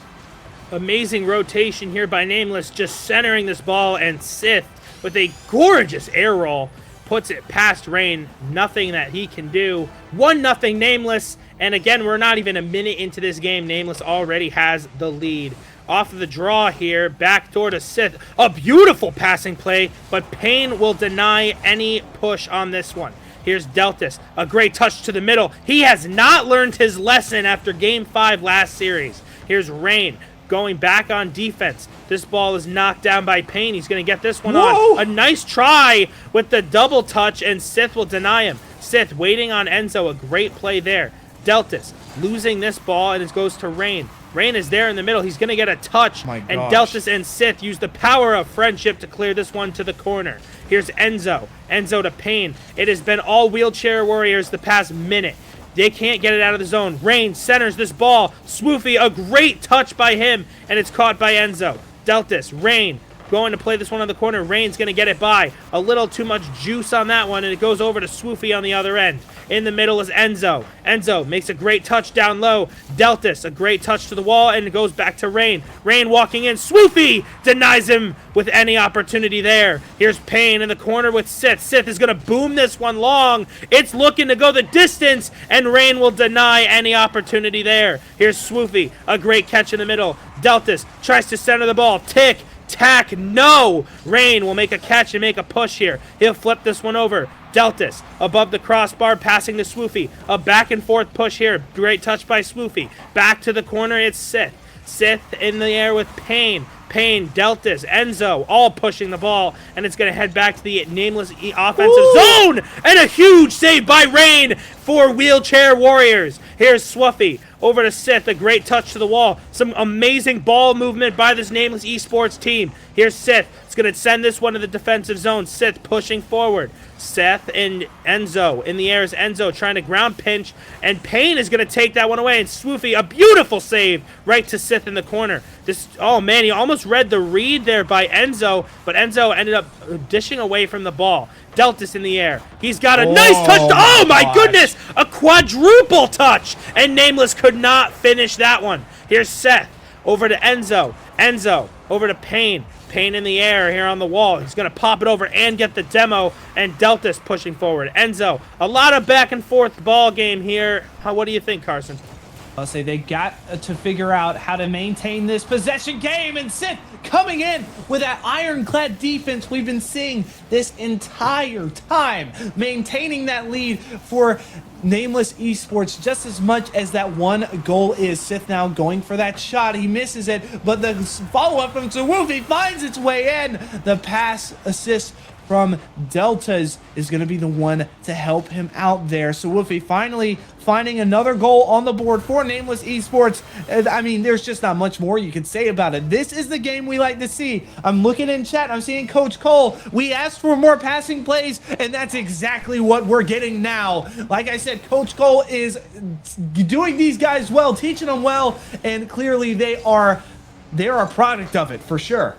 Amazing rotation here by Nameless, just centering this ball, and Sith with a gorgeous air roll puts it past Rain. Nothing that he can do. 1-0 Nameless, and again, we're not even a minute into this game. Nameless already has the lead. Off of the draw here, backdoor to Sith. A beautiful passing play, but Payne will deny any push on this one. Here's Deltas, a great touch to the middle. He has not learned his lesson after Game 5 last series. Here's Rain going back on defense. This ball is knocked down by Payne. He's going to get this one on. A nice try with the double touch, and Sith will deny him. Sith waiting on Enzo. A great play there. Deltas losing this ball, and it goes to Rain. Rain is there in the middle. He's going to get a touch, and Deltas and Sith use the power of friendship to clear this one to the corner. Here's Enzo. Enzo to Payne. It has been all wheelchair warriors the past minute. They can't get it out of the zone. Rain centers this ball. Swoofy, a great touch by him, and it's caught by Enzo. Deltas, Rain, going to play this one on the corner. Rain's going to get it by. A little too much juice on that one, and it goes over to Swoofy on the other end. In the middle is Enzo. Enzo makes a great touch down low. Deltas, a great touch to the wall, and it goes back to Rain. Rain walking in. Swoofy denies him with any opportunity there. Here's Payne in the corner with Sith. Sith is going to boom this one long. It's looking to go the distance, and Rain will deny any opportunity there. Here's Swoofy, a great catch in the middle. Deltas tries to center the ball. Tick, tack, no! Rain will make a catch and make a push here. He'll flip this one over. Deltas above the crossbar, passing to Swoofy. A back and forth push here. Great touch by Swoofy. Back to the corner, it's Sith. Sith in the air with Pain. Pain, Deltas, Enzo, all pushing the ball, and it's going to head back to the Nameless offensive zone, and a huge save by Rain for Wheelchair Warriors. Here's Swoofy over to Sith, a great touch to the wall. Some amazing ball movement by this Nameless Esports team. Here's Sith. It's going to send this one to the defensive zone. Sith pushing forward. Seth and Enzo. In the air is Enzo trying to ground pinch, and Pain is going to take that one away, and Swoofy, a beautiful save right to Sith in the corner. Oh man, he almost read the read there by Enzo, but Enzo ended up dishing away from the ball. Deltas in the air. He's got a nice touch. Oh my goodness, a quadruple touch, and Nameless could not finish that one. Here's Seth over to Enzo. Enzo over to Pain. Pain in the air here on the wall. He's going to pop it over and get the demo, and Deltas pushing forward. Enzo, a lot of back and forth ball game here. What do you think, Carson? I'll say they got to figure out how to maintain this possession game, and Sith coming in with that ironclad defense we've been seeing this entire time, maintaining that lead for Nameless Esports just as much as that one goal is. Sith now going for that shot. He misses it, but the follow-up from Swoofy finds its way in. The pass assist from Deltas is going to be the one to help him out there. So Swoofy finally finding another goal on the board for Nameless Esports. I mean, there's just not much more you can say about it. This is the game we like to see. I'm looking in chat. I'm seeing Coach Cole. We asked for more passing plays, and that's exactly what we're getting now. Like I said, Coach Cole is doing these guys well, teaching them well, and clearly they're a product of it for sure.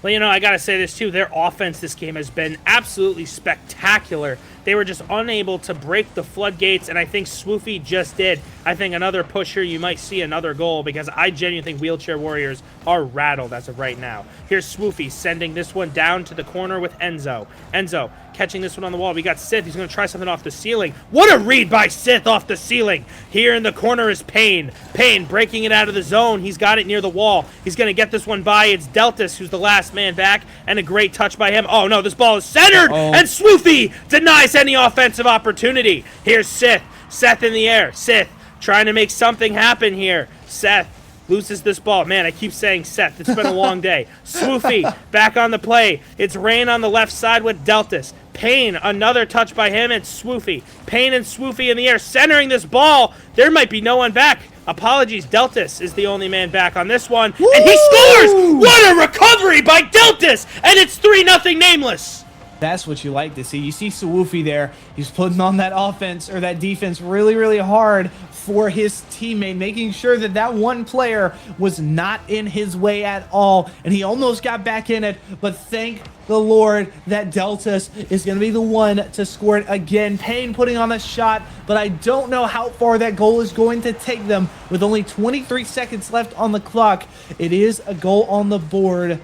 Well, you know, I got to say this too. Their offense this game has been absolutely spectacular. They were just unable to break the floodgates, and I think Swoofy just did. I think another push here, you might see another goal, because I genuinely think Wheelchair Warriors are rattled as of right now. Here's Swoofy sending this one down to the corner with Enzo. Enzo catching this one on the wall. We got Sith. He's going to try something off the ceiling. What a read by Sith off the ceiling. Here in the corner is Pain. Pain breaking it out of the zone. He's got it near the wall. He's going to get this one by. It's Deltas who's the last man back, and a great touch by him. Oh no, this ball is centered, and Swoofy denies any offensive opportunity. Here's Sith. Seth in the air. Sith trying to make something happen here. Seth loses this ball. Man, I keep saying Seth. It's been a long day. Swoofy back on the play. It's Rain on the left side with Deltas. Pain, another touch by him, and Swoofy. Pain and Swoofy in the air, centering this ball. There might be no one back. Apologies, Deltas is the only man back on this one. Woo! And he scores! What a recovery by Deltas! And it's 3-0 Nameless. That's what you like to see. You see Swoofy there. He's putting on that offense or that defense really, really hard for his teammate, making sure that that one player was not in his way at all. And he almost got back in it, but thank the Lord that Deltas is going to be the one to score it again. Pain putting on a shot, but I don't know how far that goal is going to take them with only 23 seconds left on the clock. It is a goal on the board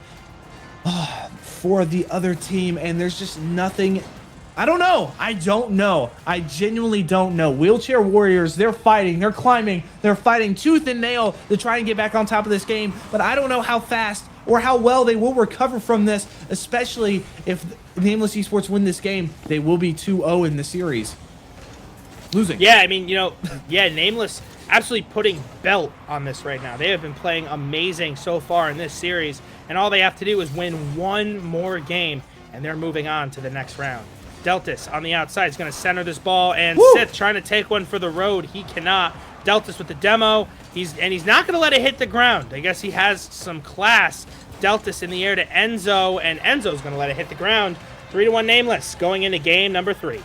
for the other team, and there's just nothing. I don't know. I don't know. I genuinely don't know. Wheelchair Warriors, they're fighting, they're climbing, they're fighting tooth and nail to try and get back on top of this game, but I don't know how fast or how well they will recover from this, especially if Nameless Esports win this game. They will be 2-0 in the series. Losing. Yeah, I mean, you know, Nameless absolutely putting belt on this right now. They have been playing amazing so far in this series, and all they have to do is win one more game, and they're moving on to the next round. Deltas on the outside is going to center this ball, and Sith trying to take one for the road. He cannot. Deltas with the demo. He's not going to let it hit the ground. I guess he has some class. Deltas in the air to Enzo, and Enzo's going to let it hit the ground. 3-1 Nameless going into game number 3.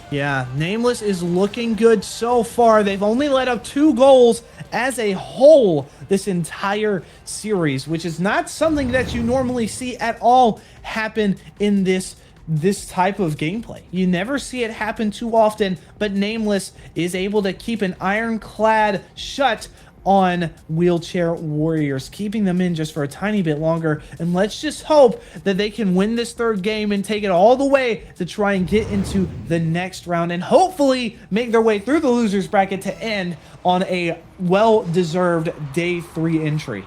Yeah, Nameless is looking good so far. They've only let up 2 goals as a whole this entire series, which is not something that you normally see at all happen in this type of gameplay. You never see it happen too often, but Nameless is able to keep an ironclad shut on Wheelchair Warriors, keeping them in just for a tiny bit longer. And let's just hope that they can win this 3rd game and take it all the way to try and get into the next round, and hopefully make their way through the losers bracket to end on a well-deserved day 3 entry.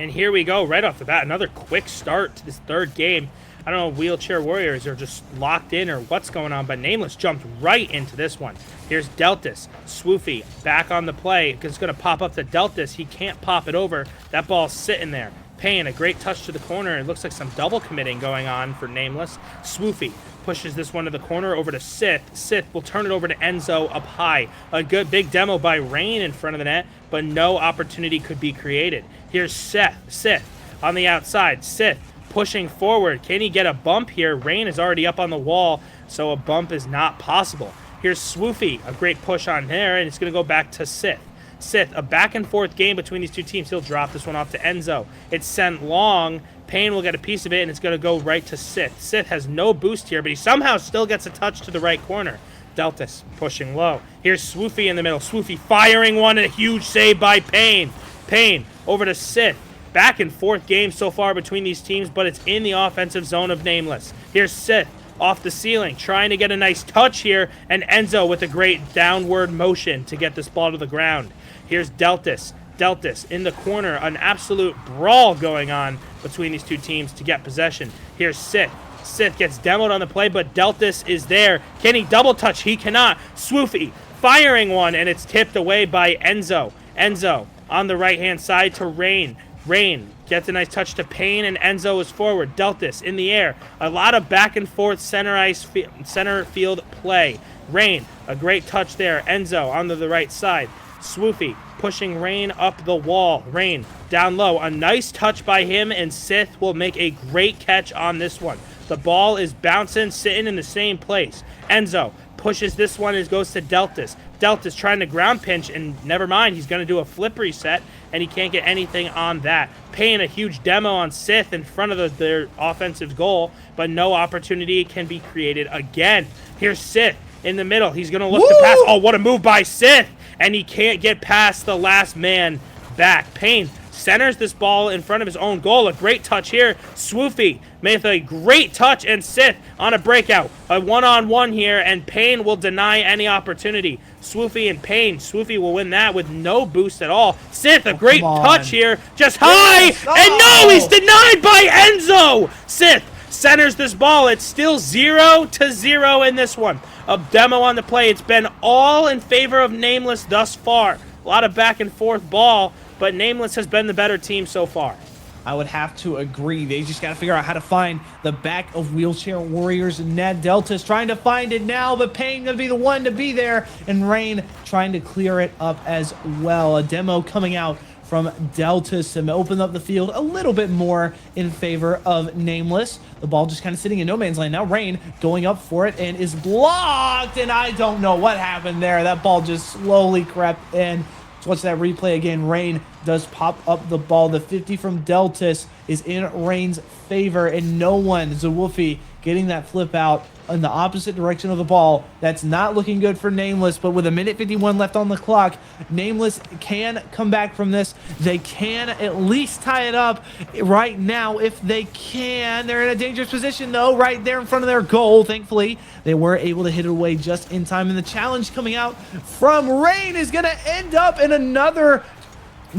And here we go, right off the bat, another quick start to this 3rd game. I don't know, Wheelchair Warriors are just locked in or what's going on, but Nameless jumped right into this one. Here's Deltas. Swoofy back on the play. It's going to pop up to Deltas. He can't pop it over. That ball's sitting there. Payne, a great touch to the corner. It looks like some double committing going on for Nameless. Swoofy pushes this one to the corner over to Sith. Sith will turn it over to Enzo up high. A good big demo by Rain in front of the net, but no opportunity could be created. Here's Sith on the outside. Sith pushing forward. Can he get a bump here? Rain is already up on the wall, so a bump is not possible. Here's Swoofy, a great push on there, and it's going to go back to Sith. Sith, a back and forth game between these two teams. He'll drop this one off to Enzo. It's sent long. Payne will get a piece of it, and it's going to go right to Sith. Sith has no boost here, but he somehow still gets a touch to the right corner. Deltas pushing low. Here's Swoofy in the middle. Swoofy firing one, and a huge save by Payne. Payne over to Sith. Back and forth game so far between these teams, but it's in the offensive zone of Nameless. Here's Sith off the ceiling, trying to get a nice touch here, and Enzo with a great downward motion to get this ball to the ground. Here's Deltas. Deltas in the corner, an absolute brawl going on between these two teams to get possession. Here's Sith. Sith gets demoed on the play, but Deltas is there. Can he double touch? He cannot. Swoofy firing one, and it's tipped away by Enzo. Enzo on the right-hand side to Rain. Rain gets a nice touch to Payne, and Enzo is forward. Deltas in the air. A lot of back and forth center field play. Rain, a great touch there. Enzo onto the right side. Swoofy pushing Rain up the wall. Rain down low. A nice touch by him, and Sith will make a great catch on this one. The ball is bouncing, sitting in the same place. Enzo pushes this one and goes to Deltas. Deltas trying to ground pinch, and never mind, he's going to do a flip reset, and he can't get anything on that. Payne a huge demo on Sith in front of their offensive goal, but no opportunity can be created again. Here's Sith in the middle. He's going to look to pass. Oh, what a move by Sith, and he can't get past the last man back. Payne centers this ball in front of his own goal. A great touch here. Swoofy made a great touch, and Sith on a breakout. A one-on-one here, and Payne will deny any opportunity. Swoofy and Payne. Swoofy will win that with no boost at all. Sith, a great touch here. Just high, and no, he's denied by Enzo. Sith centers this ball. It's still 0-0 in this one. A demo on the play. It's been all in favor of Nameless thus far. A lot of back and forth ball, but Nameless has been the better team so far. I would have to agree. They just got to figure out how to find the back of Wheelchair Warriors. And Ned Delta's trying to find it now, but Payne going to be the one to be there. And Rain trying to clear it up as well. A demo coming out from Deltas to open up the field a little bit more in favor of Nameless. The ball just kind of sitting in no man's land. Now Rain going up for it and is blocked. And I don't know what happened there. That ball just slowly crept in. So watch that replay again. Rain does pop up the ball. The 50 from Deltas is in Rain's favor, and no one, Zawolfie, getting that flip out in the opposite direction of the ball. That's not looking good for Nameless, but with 1:51 left on the clock, Nameless can come back from this. They can at least tie it up right now if they can. They're in a dangerous position, though, right there in front of their goal. Thankfully, they were able to hit it away just in time, and the challenge coming out from Rain is going to end up in another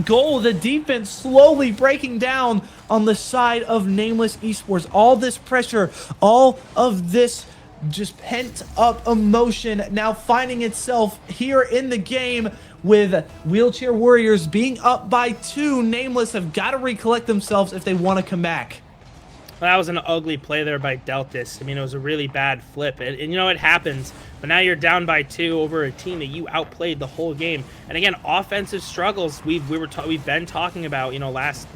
goal. The defense slowly breaking down on the side of Nameless Esports. All this pressure, all of this just pent up emotion now finding itself here in the game with Wheelchair Warriors being up by 2. Nameless have got to recollect themselves if they want to come back. Well, that was an ugly play there by Deltas. I mean, it was a really bad flip. And you know, it happens. But now you're down by 2 over a team that you outplayed the whole game. And again, offensive struggles we've been talking about, you know,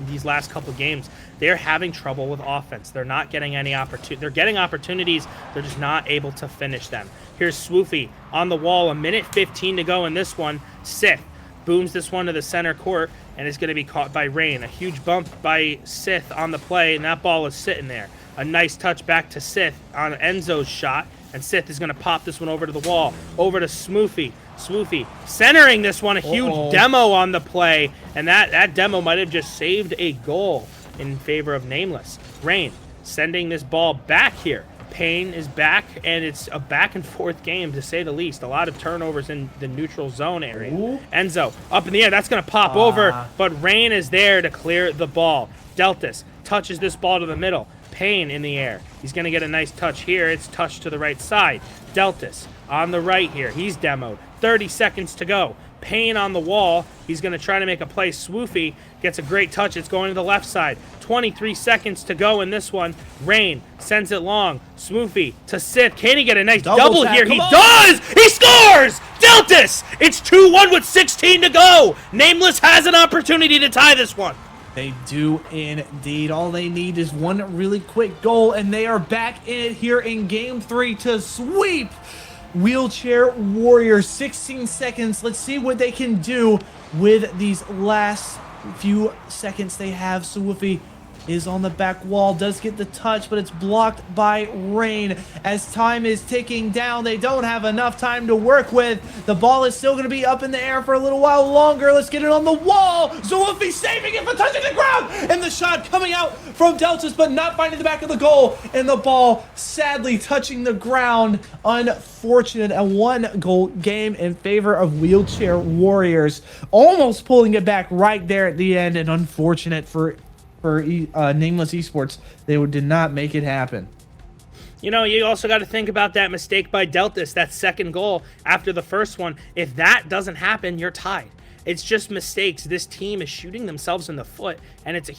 these last couple games. They're having trouble with offense. They're not getting any opportunity. They're getting opportunities. They're just not able to finish them. Here's Swoofy on the wall. 1:15 to go in this one. Sith booms this one to the center court, and it's going to be caught by Rain. A huge bump by Sith on the play, and that ball is sitting there. A nice touch back to Sith on Enzo's shot, and Sith is going to pop this one over to the wall. Over to Swoofy. Swoofy centering this one. A huge demo on the play, and that demo might have just saved a goal in favor of Nameless. Rain sending this ball back here. Payne is back, and it's a back-and-forth game, to say the least. A lot of turnovers in the neutral zone area. Ooh. Enzo up in the air. That's going to pop over, but Rain is there to clear the ball. Deltas touches this ball to the middle. Payne in the air. He's going to get a nice touch here. It's touched to the right side. Deltas on the right here. He's demoed. 30 seconds to go. Payne on the wall. He's going to try to make a play. Swoofy gets a great touch. It's going to the left side. 23 seconds to go in this one. Rain sends it long. Swoofy to Sith. Can he get a nice double here? He does! He scores! Deltas! It's 2-1 with 16 to go. Nameless has an opportunity to tie this one. They do indeed. All they need is one really quick goal, and they are back in it here in Game 3 to sweep Wheelchair Warriors. 16 seconds. Let's see what they can do with these last few seconds they have. Swoofy is on the back wall, does get the touch, but it's blocked by Rain. As time is ticking down, they don't have enough time to work with. The ball is still going to be up in the air for a little while longer. Let's get it on the wall. Swoofy saving it for touching the ground, and the shot coming out from Deltas, but not finding the back of the goal, and the ball sadly touching the ground. Unfortunate. A 1-goal game in favor of Wheelchair Warriors, almost pulling it back right there at the end, and unfortunate for Nameless Esports. They did not make it happen. You know, you also got to think about that mistake by Deltas, that second goal after the first one. If that doesn't happen, you're tied. It's just mistakes. This team is shooting themselves in the foot, and it's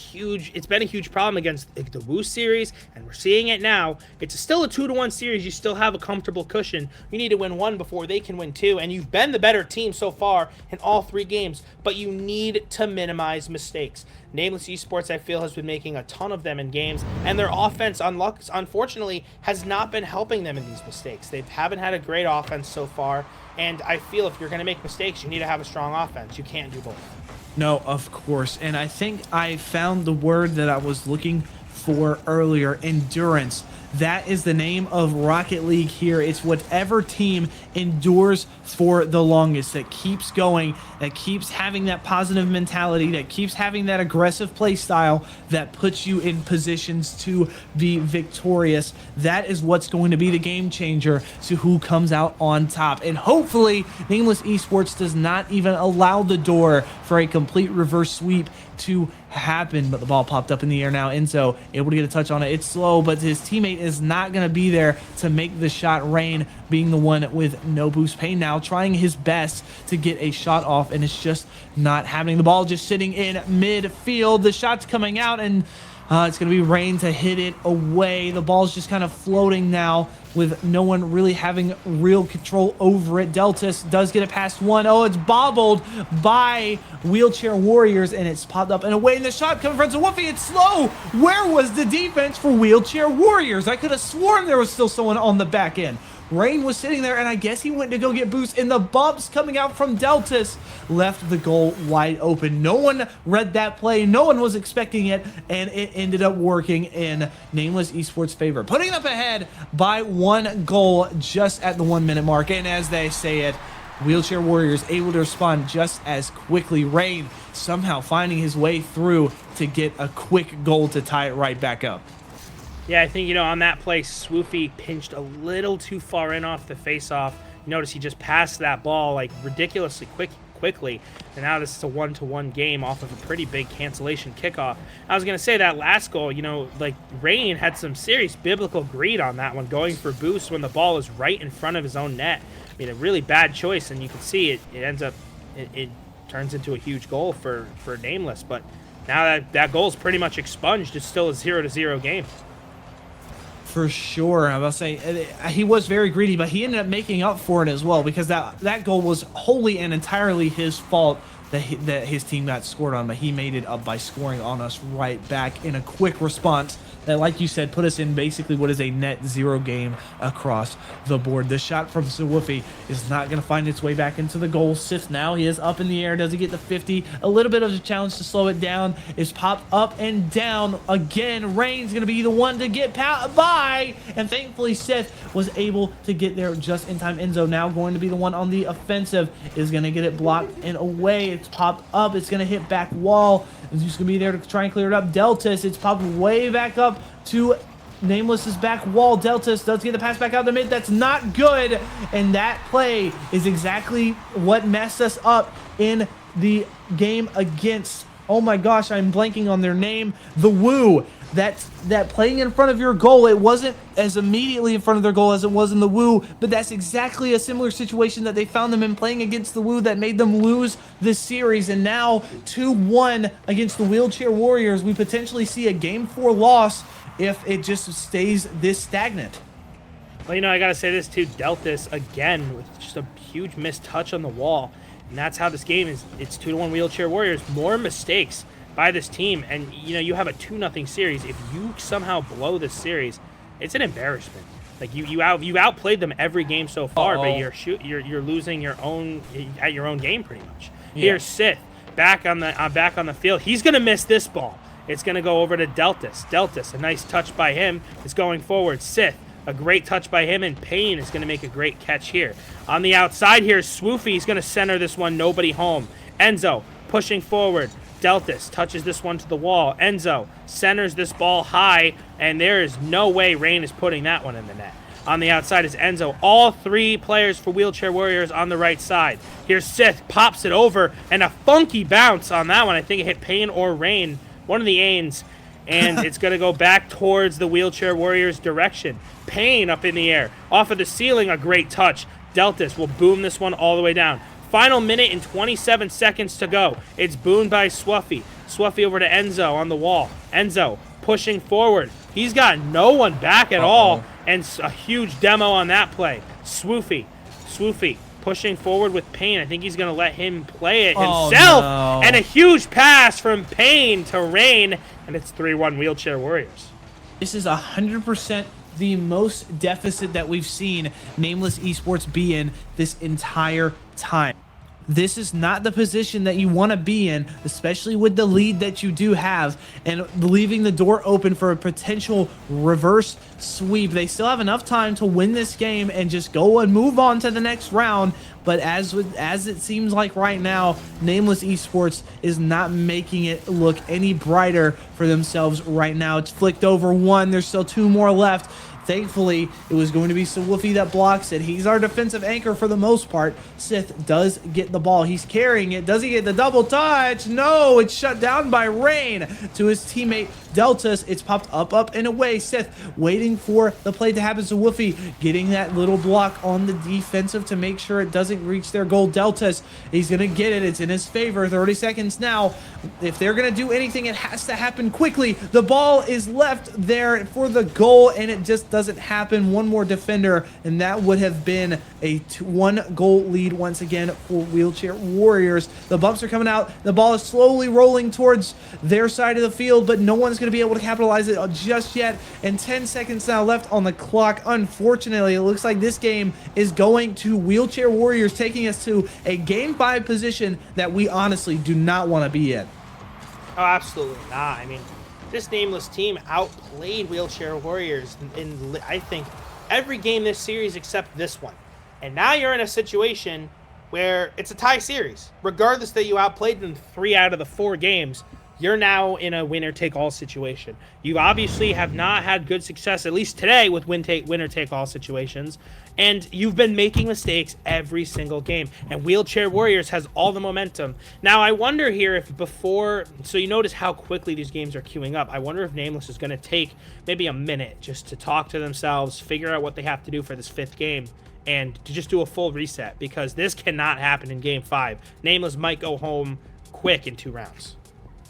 been a huge problem against the Woo series, and we're seeing it now. It's still a 2-1 series. You still have a comfortable cushion. You need to win one before they can win two, and you've been the better team so far in all 3 games, but you need to minimize mistakes. Nameless Esports, I feel, has been making a ton of them in games, and their offense, unfortunately, has not been helping them in these mistakes. They haven't had a great offense so far, and I feel if you're going to make mistakes, you need to have a strong offense. You can't do both. No, of course. And I think I found the word that I was looking for earlier: endurance. That is the name of Rocket League here. It's whatever team endures for the longest, that keeps going, that keeps having that positive mentality, that keeps having that aggressive play style that puts you in positions to be victorious. That is what's going to be the game changer to who comes out on top. And hopefully, Nameless Esports does not even allow the door for a complete reverse sweep to happen. But the ball popped up in the air now. Enzo able to get a touch on it. It's slow, but his teammate is not going to be there to make the shot. Rain being the one with no boost. Payne now trying his best to get a shot off, and it's just not happening. The ball just sitting in midfield. The shot's coming out, and it's going to be Rain to hit it away. The ball's just kind of floating now with no one really having real control over it. Deltas does get it past one. Oh, it's bobbled by Wheelchair Warriors, and it's popped up and away. And the shot coming from Swoofy. It's slow. Where was the defense for Wheelchair Warriors? I could have sworn there was still someone on the back end. Rain was sitting there, and I guess he went to go get boost, and the bumps coming out from Deltas left the goal wide open. No one read that play. No one was expecting it, and it ended up working in Nameless Esports' favor, putting it up ahead by 1 goal just at the 1 minute mark. And as they say it, Wheelchair Warriors able to respond just as quickly. Rain somehow finding his way through to get a quick goal to tie it right back up. Yeah, I think, on that play, Swoofy pinched a little too far in off the face-off. Notice he just passed that ball, like, ridiculously quickly. And now this is a 1-1 game off of a pretty big cancellation kickoff. I was going to say that last goal, like, Rain had some serious biblical greed on that one, going for boost when the ball is right in front of his own net. I mean, a really bad choice, and you can see it ends up, it turns into a huge goal for Nameless. But now that goal is pretty much expunged. It's still a 0-0 game. For sure. I was saying he was very greedy, but he ended up making up for it as well, because that goal was wholly and entirely his fault that his team got scored on, but he made it up by scoring on us right back in a quick response that, like you said, put us in basically what is a net 0 game across the board. The shot from Swoofy is not going to find its way back into the goal. Sith now, he is up in the air. Does he get the 50? A little bit of a challenge to slow it down. Is popped up and down again. Rain's going to be the one to get by, and thankfully Sith was able to get there just in time. Enzo now going to be the one on the offensive, is going to get it blocked and away. It's popped up. It's going to hit back wall. It's just going to be there to try and clear it up. Deltas, it's popped way back up to Nameless's back wall. Deltas does get the pass back out the mid. That's not good. And that play is exactly what messed us up in the game against, oh my gosh, I'm blanking on their name, the Woo. that playing in front of your goal, it wasn't as immediately in front of their goal as it was in the Woo, but that's exactly a similar situation that they found them in playing against the Woo that made them lose this series. And now 2-1 against the Wheelchair Warriors, we potentially see a Game 4 loss if it just stays this stagnant. Well, you know, I gotta say this too, Deltas again with just a huge missed touch on the wall. And that's how this game is. It's 2-1 Wheelchair Warriors. More mistakes by this team, and you know, you have a 2-0 series. If you somehow blow this series, it's an embarrassment. Like you outplayed them every game so far, but you're losing your own at your own game pretty much. Yeah. Here's Sith back on the field. He's gonna miss this ball. It's gonna go over to Deltas. Deltas, a nice touch by him. It's going forward. Sith, a great touch by him, and Payne is gonna make a great catch here. On the outside here, Swoofy is gonna center this one. Nobody home. Enzo pushing forward. Deltas touches this one to the wall. Enzo centers this ball high, and there is no way Rain is putting that one in the net. On the outside is Enzo. All three players for Wheelchair Warriors on the right side. Here's Sith, pops it over, and a funky bounce on that one. I think it hit Payne or Rain, one of the Ains, and it's going to go back towards the Wheelchair Warriors direction. Payne up in the air. Off of the ceiling, a great touch. Deltas will boom this one all the way down. Final minute and 27 seconds to go. It's boomed by Swoofy. Swoofy over to Enzo on the wall. Enzo pushing forward. He's got no one back at all, and a huge demo on that play. Swoofy pushing forward with Payne. I think he's going to let him play it himself. No. And a huge pass from Payne to Rain, and it's 3-1 Wheelchair Warriors. This is 100% the most deficit that we've seen Nameless Esports be in this entire time. This is not the position that you want to be in, especially with the lead that you do have, and leaving the door open for a potential reverse sweep. They still have enough time to win this game and just go and move on to the next round, but as it seems like right now, Nameless Esports is not making it look any brighter for themselves right now. It's flicked over one. There's still two more left. Thankfully, it was going to be Swoofy that blocks it. He's our defensive anchor for the most part. Sith does get the ball. He's carrying it. Does he get the double touch? No, it's shut down by Rain to his teammate Deltas. It's popped up, and away. Sith waiting for the play to happen. Swoofy getting that little block on the defensive to make sure it doesn't reach their goal. Deltas, he's going to get it. It's in his favor. 30 seconds now. If they're going to do anything, it has to happen quickly. The ball is left there for the goal, and it just doesn't happen. One more defender, and that would have been a 1-goal lead once again for Wheelchair Warriors. The bumps are coming out. The ball is slowly rolling towards their side of the field, but no one's going to be able to capitalize it just yet. And 10 seconds now left on the clock. Unfortunately, it looks like this game is going to Wheelchair Warriors, taking us to a Game 5 position that we honestly do not want to be in. Oh, absolutely not. I mean, this Nameless team outplayed Wheelchair Warriors in I think, every game this series except this one. And now you're in a situation where it's a tie series. Regardless that you outplayed them 3 out of the 4 games, you're now in a winner-take-all situation. You obviously have not had good success, at least today, with winner-take-all situations. And you've been making mistakes every single game. And Wheelchair Warriors has all the momentum. Now, I wonder here if so you notice how quickly these games are queuing up. I wonder if Nameless is going to take maybe a minute just to talk to themselves, figure out what they have to do for this 5th game, and to just do a full reset. Because this cannot happen in Game 5. Nameless might go home quick in 2 rounds.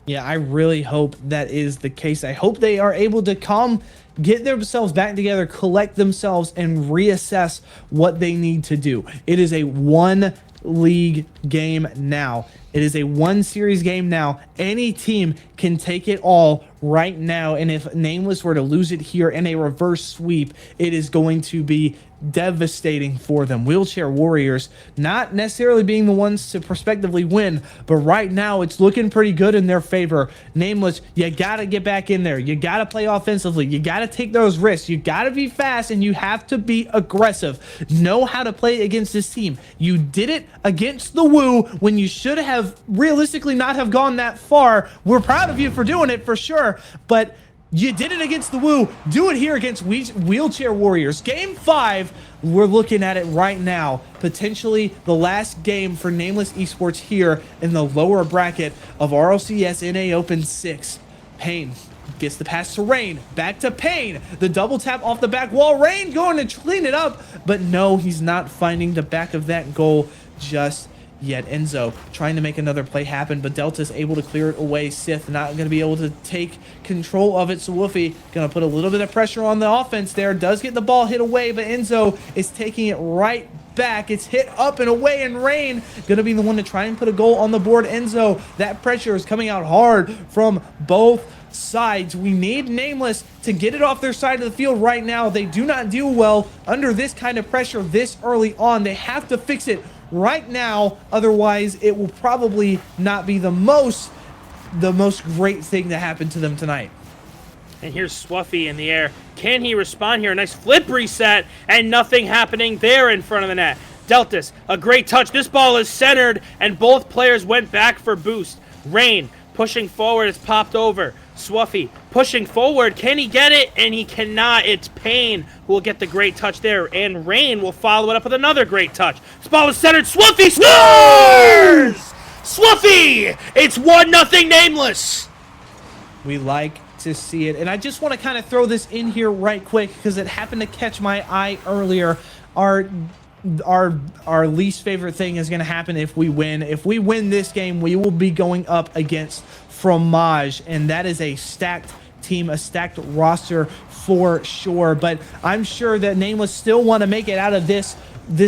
Yeah, I really hope that is the case. I hope they are able to get themselves back together, collect themselves, and reassess what they need to do. It is a 1-league game now. It is a 1-series game now. Any team can take it all right now, and if Nameless were to lose it here in a reverse sweep, it is going to be devastating for them. Wheelchair Warriors not necessarily being the ones to prospectively win, but right now it's looking pretty good in their favor. Nameless, you gotta get back in there. You gotta play offensively. You gotta take those risks. You gotta be fast, and you have to be aggressive. Know how to play against this team. You did it against the Woo when you should have realistically not have gone that far. We're proud of you for doing it for sure, but you did it against the Woo. Do it here against Wheelchair Warriors. Game 5, we're looking at it right now. Potentially the last game for Nameless Esports here in the lower bracket of RLCS NA Open 6. Payne, Gets the pass to Rain. Back to Payne. The double tap off the back wall. Rain going to clean it up. But no, he's not finding the back of that goal just yet. Enzo trying to make another play happen, but Delta's able to clear it away. Sith not going to be able to take control of it. So Woofy going to put a little bit of pressure on the offense there. Does get the ball hit away, but Enzo is taking it right back. It's hit up and away, and Rain going to be the one to try and put a goal on the board. Enzo, that pressure is coming out hard from both sides. We need Nameless to get it off their side of the field right now. They do not do well under this kind of pressure this early on. They have to fix it right now, otherwise it will probably not be the most great thing to happen to them tonight. And here's Swuffy in the air. Can he respond here? A nice flip reset, and nothing happening there in front of the net. Deltas, a great touch. This ball is centered, and both players went back for boost. Rain pushing forward, it's popped over. Swuffy pushing forward. Can he get it? And he cannot. It's Payne who will get the great touch there. And Rain will follow it up with another great touch. This ball is centered. Swuffy scores! Swuffy! It's 1-0 Nameless. We like to see it. And I just want to kind of throw this in here right quick because it happened to catch my eye earlier. Our least favorite thing is going to happen if we win. If we win this game, we will be going up against Fromage, and that is a stacked team, a stacked roster for sure. But I'm sure that Nameless still want to make it out of this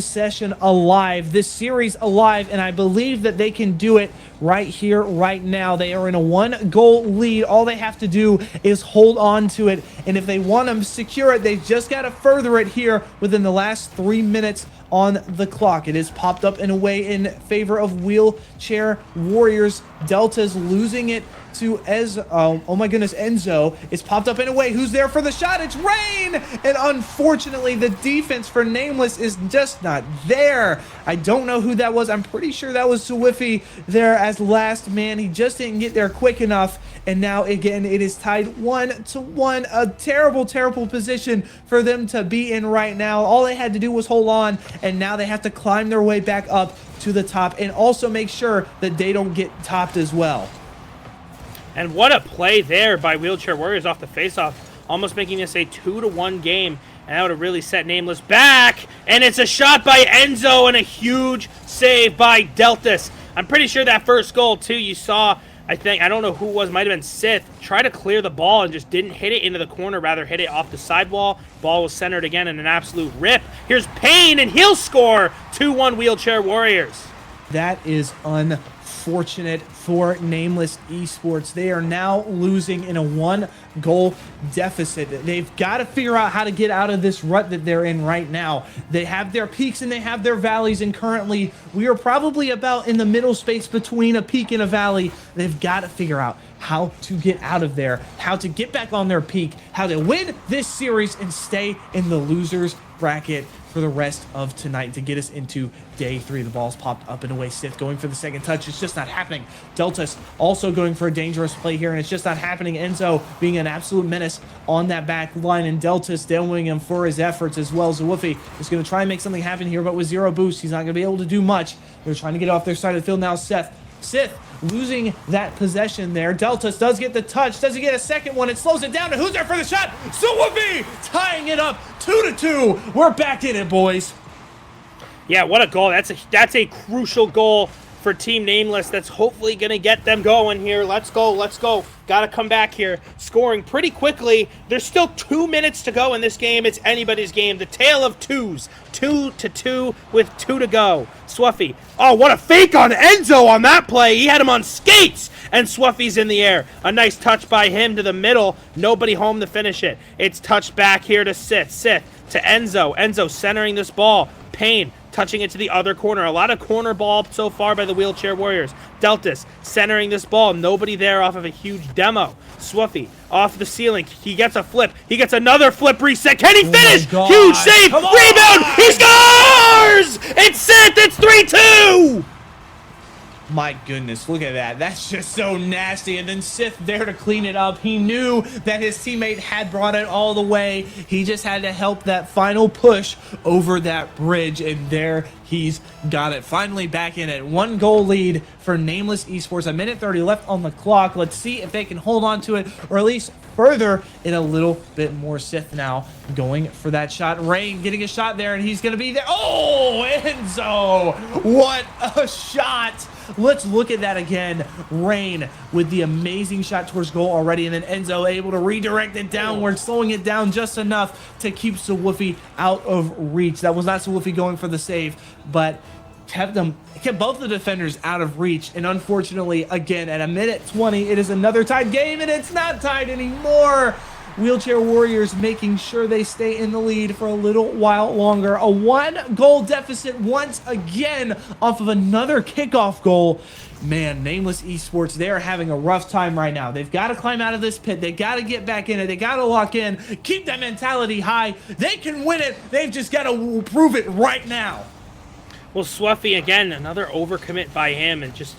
session alive, this series alive, and I believe that they can do it right here, right now. They are in a 1-goal lead. All they have to do is hold on to it, and if they want to secure it, they just got to further it here within the last 3 minutes on the clock. It is popped up and away in favor of Wheelchair Warriors. Delta's losing it to oh my goodness, Enzo. It's popped up and away. Who's there for the shot? It's Rain! And unfortunately, the defense for Nameless is just not there. I don't know who that was. I'm pretty sure that was Swiffy there as last man. He just didn't get there quick enough. And now, again, it is tied 1-1. A terrible, terrible position for them to be in right now. All they had to do was hold on, and now they have to climb their way back up to the top and also make sure that they don't get topped as well. And what a play there by Wheelchair Warriors off the faceoff, almost making this a 2-1 game. And that would have really set Nameless back. And it's a shot by Enzo and a huge save by Deltas. I'm pretty sure that first goal, too, you saw, I don't know who it was, might have been Sith, try to clear the ball and just didn't hit it into the corner, rather hit it off the sidewall. Ball was centered again in an absolute rip. Here's Payne, and he'll score 2-1 Wheelchair Warriors. That is unfortunate for Nameless Esports. They are now losing in a 1-goal deficit. They've got to figure out how to get out of this rut that they're in right now. They have their peaks and they have their valleys, and currently we are probably about in the middle space between a peak and a valley. They've got to figure out how to get out of there, how to get back on their peak, how to win this series and stay in the losers bracket for the rest of tonight to get us into day 3. The ball's popped up and away. Sith going for the second touch. It's just not happening. Deltas also going for a dangerous play here, and it's just not happening. Enzo being an absolute menace on that back line, and Deltas demoing him for his efforts as well. Zoofy is going to try and make something happen here, but with 0 boost, he's not going to be able to do much. They're trying to get off their side of the field now. Sith losing that possession there. Deltas does get the touch. Does he get a second one? It slows it down to who's there for the shot? Zoofy tying it up 2-2. We're back in it, boys. Yeah, what a goal. That's a crucial goal for Team Nameless. That's hopefully going to get them going here. Let's go. Let's go. Got to come back here. Scoring pretty quickly. There's still 2 minutes to go in this game. It's anybody's game. The tale of twos. 2-2 with 2 to go. Swuffy. Oh, what a fake on Enzo on that play. He had him on skates. And Swuffy's in the air. A nice touch by him to the middle. Nobody home to finish it. It's touched back here to Sith. Sith to Enzo. Enzo centering this ball. Payne touching it to the other corner. A lot of corner ball so far by the Wheelchair Warriors. Deltas centering this ball. Nobody there off of a huge demo. Swuffy off the ceiling. He gets a flip. He gets another flip reset. Can he finish? Huge save. Rebound. He scores! It's Sith. It's 3-2. My goodness, look at that. That's just so nasty. And then Sith there to clean it up. He knew that his teammate had brought it all the way. He just had to help that final push over that bridge. And there he's got it. Finally back in it. 1 goal lead for Nameless Esports. 1:30 left on the clock. Let's see if they can hold on to it, or at least further in a little bit more. Sith now going for that shot. Rain getting a shot there, and he's going to be there. Oh, Enzo! What a shot! Let's look at that again. Rain with the amazing shot towards goal already, and then Enzo able to redirect it downward, slowing it down just enough to keep Sawufi out of reach. That was not Sawufi going for the save, but kept both the defenders out of reach. And unfortunately, again, at 1:20, it is another tied game, and it's not tied anymore. Wheelchair Warriors making sure they stay in the lead for a little while longer. A 1-goal deficit once again off of another kickoff goal. Man, Nameless Esports, they're having a rough time right now. They've got to climb out of this pit. They got to get back in it. They got to lock in. Keep that mentality high. They can win it. They've just got to prove it right now. Well, Swaffy, again, another overcommit by him, and just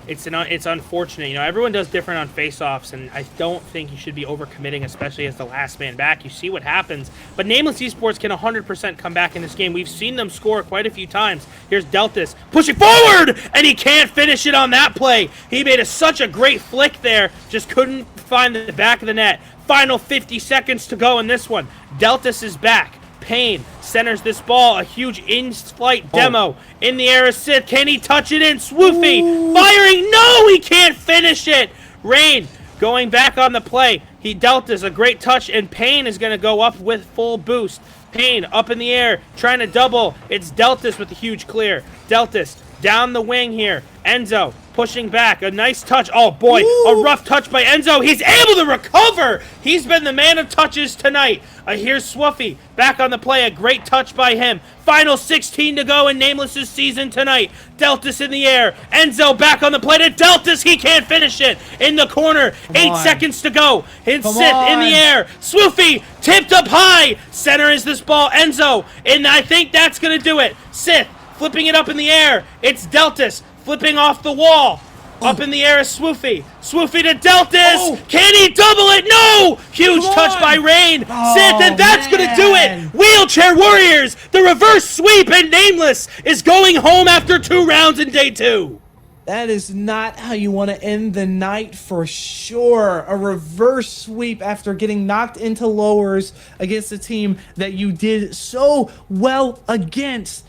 it's unfortunate. You know, everyone does different on face-offs, and I don't think you should be overcommitting, especially as the last man back. You see what happens. But Nameless Esports can 100% come back in this game. We've seen them score quite a few times. Here's Deltas pushing forward, and he can't finish it on that play. He made such a great flick there, just couldn't find the back of the net. Final 50 seconds to go in this one. Deltas is back. Payne centers this ball, a huge in-flight demo. In the air is Sith. Can he touch it in? Swoofy firing. No, he can't finish it. Rain going back on the play. He dealt us a great touch, and Payne is going to go up with full boost. Payne up in the air, trying to double. It's Deltas with a huge clear. Deltas down the wing here. Enzo pushing back. A nice touch. Oh, boy. A rough touch by Enzo. He's able to recover. He's been the man of touches tonight. Here's Swoofy back on the play. A great touch by him. Final 16 to go in Nameless's season tonight. Deltas in the air. Enzo back on the play to Deltas. He can't finish it. In the corner. 8 seconds to go. And Sith in the air. Swoofy tipped up high. Center is this ball. Enzo. And I think that's going to do it. Sith flipping it up in the air. It's Deltas flipping off the wall. Up in the air is Swoofy. Swoofy to Deltas. Can he double it? No! Huge touch by Rain. Sith, and that's going to do it. Wheelchair Warriors, the reverse sweep, and Nameless is going home after 2 rounds in day 2. That is not how you want to end the night for sure. A reverse sweep after getting knocked into lowers against a team that you did so well against.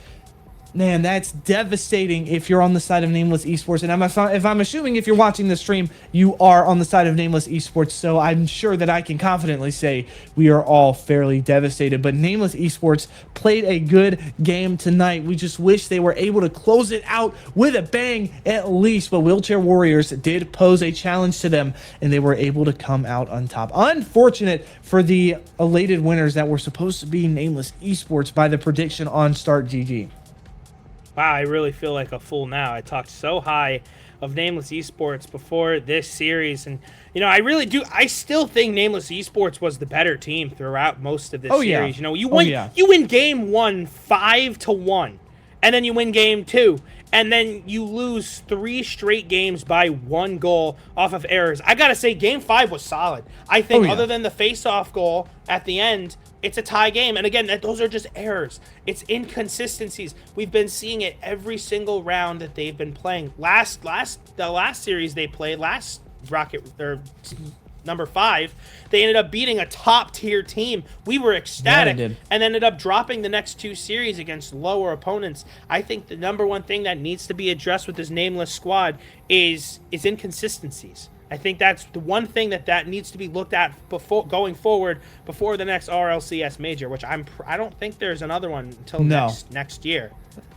Man, that's devastating if you're on the side of Nameless Esports. And if I'm assuming if you're watching the stream, you are on the side of Nameless Esports. So I'm sure that I can confidently say we are all fairly devastated. But Nameless Esports played a good game tonight. We just wish they were able to close it out with a bang at least. But Wheelchair Warriors did pose a challenge to them, and they were able to come out on top. Unfortunate for the elated winners that were supposed to be Nameless Esports by the prediction on Start GG. Wow, I really feel like a fool now. I talked so high of Nameless Esports before this series, and you know, I really do. I still think Nameless Esports was the better team throughout most of this series. You know, you win game 1 5-1, and then you win game 2, and then you lose 3 straight games by 1 goal off of errors. I gotta say, game 5 was solid. I think other than the face-off goal at the end, it's a tie game. And again, those are just errors. It's inconsistencies. We've been seeing it every single round that they've been playing. The last series they played, last Rocket, or number 5, they ended up beating a top-tier team. We were ecstatic, and ended up dropping the next 2 series against lower opponents. I think the number one thing that needs to be addressed with this Nameless squad is inconsistencies. I think that's the one thing that needs to be looked at before going forward, before the next RLCS major, which I don't think there's another one until next year.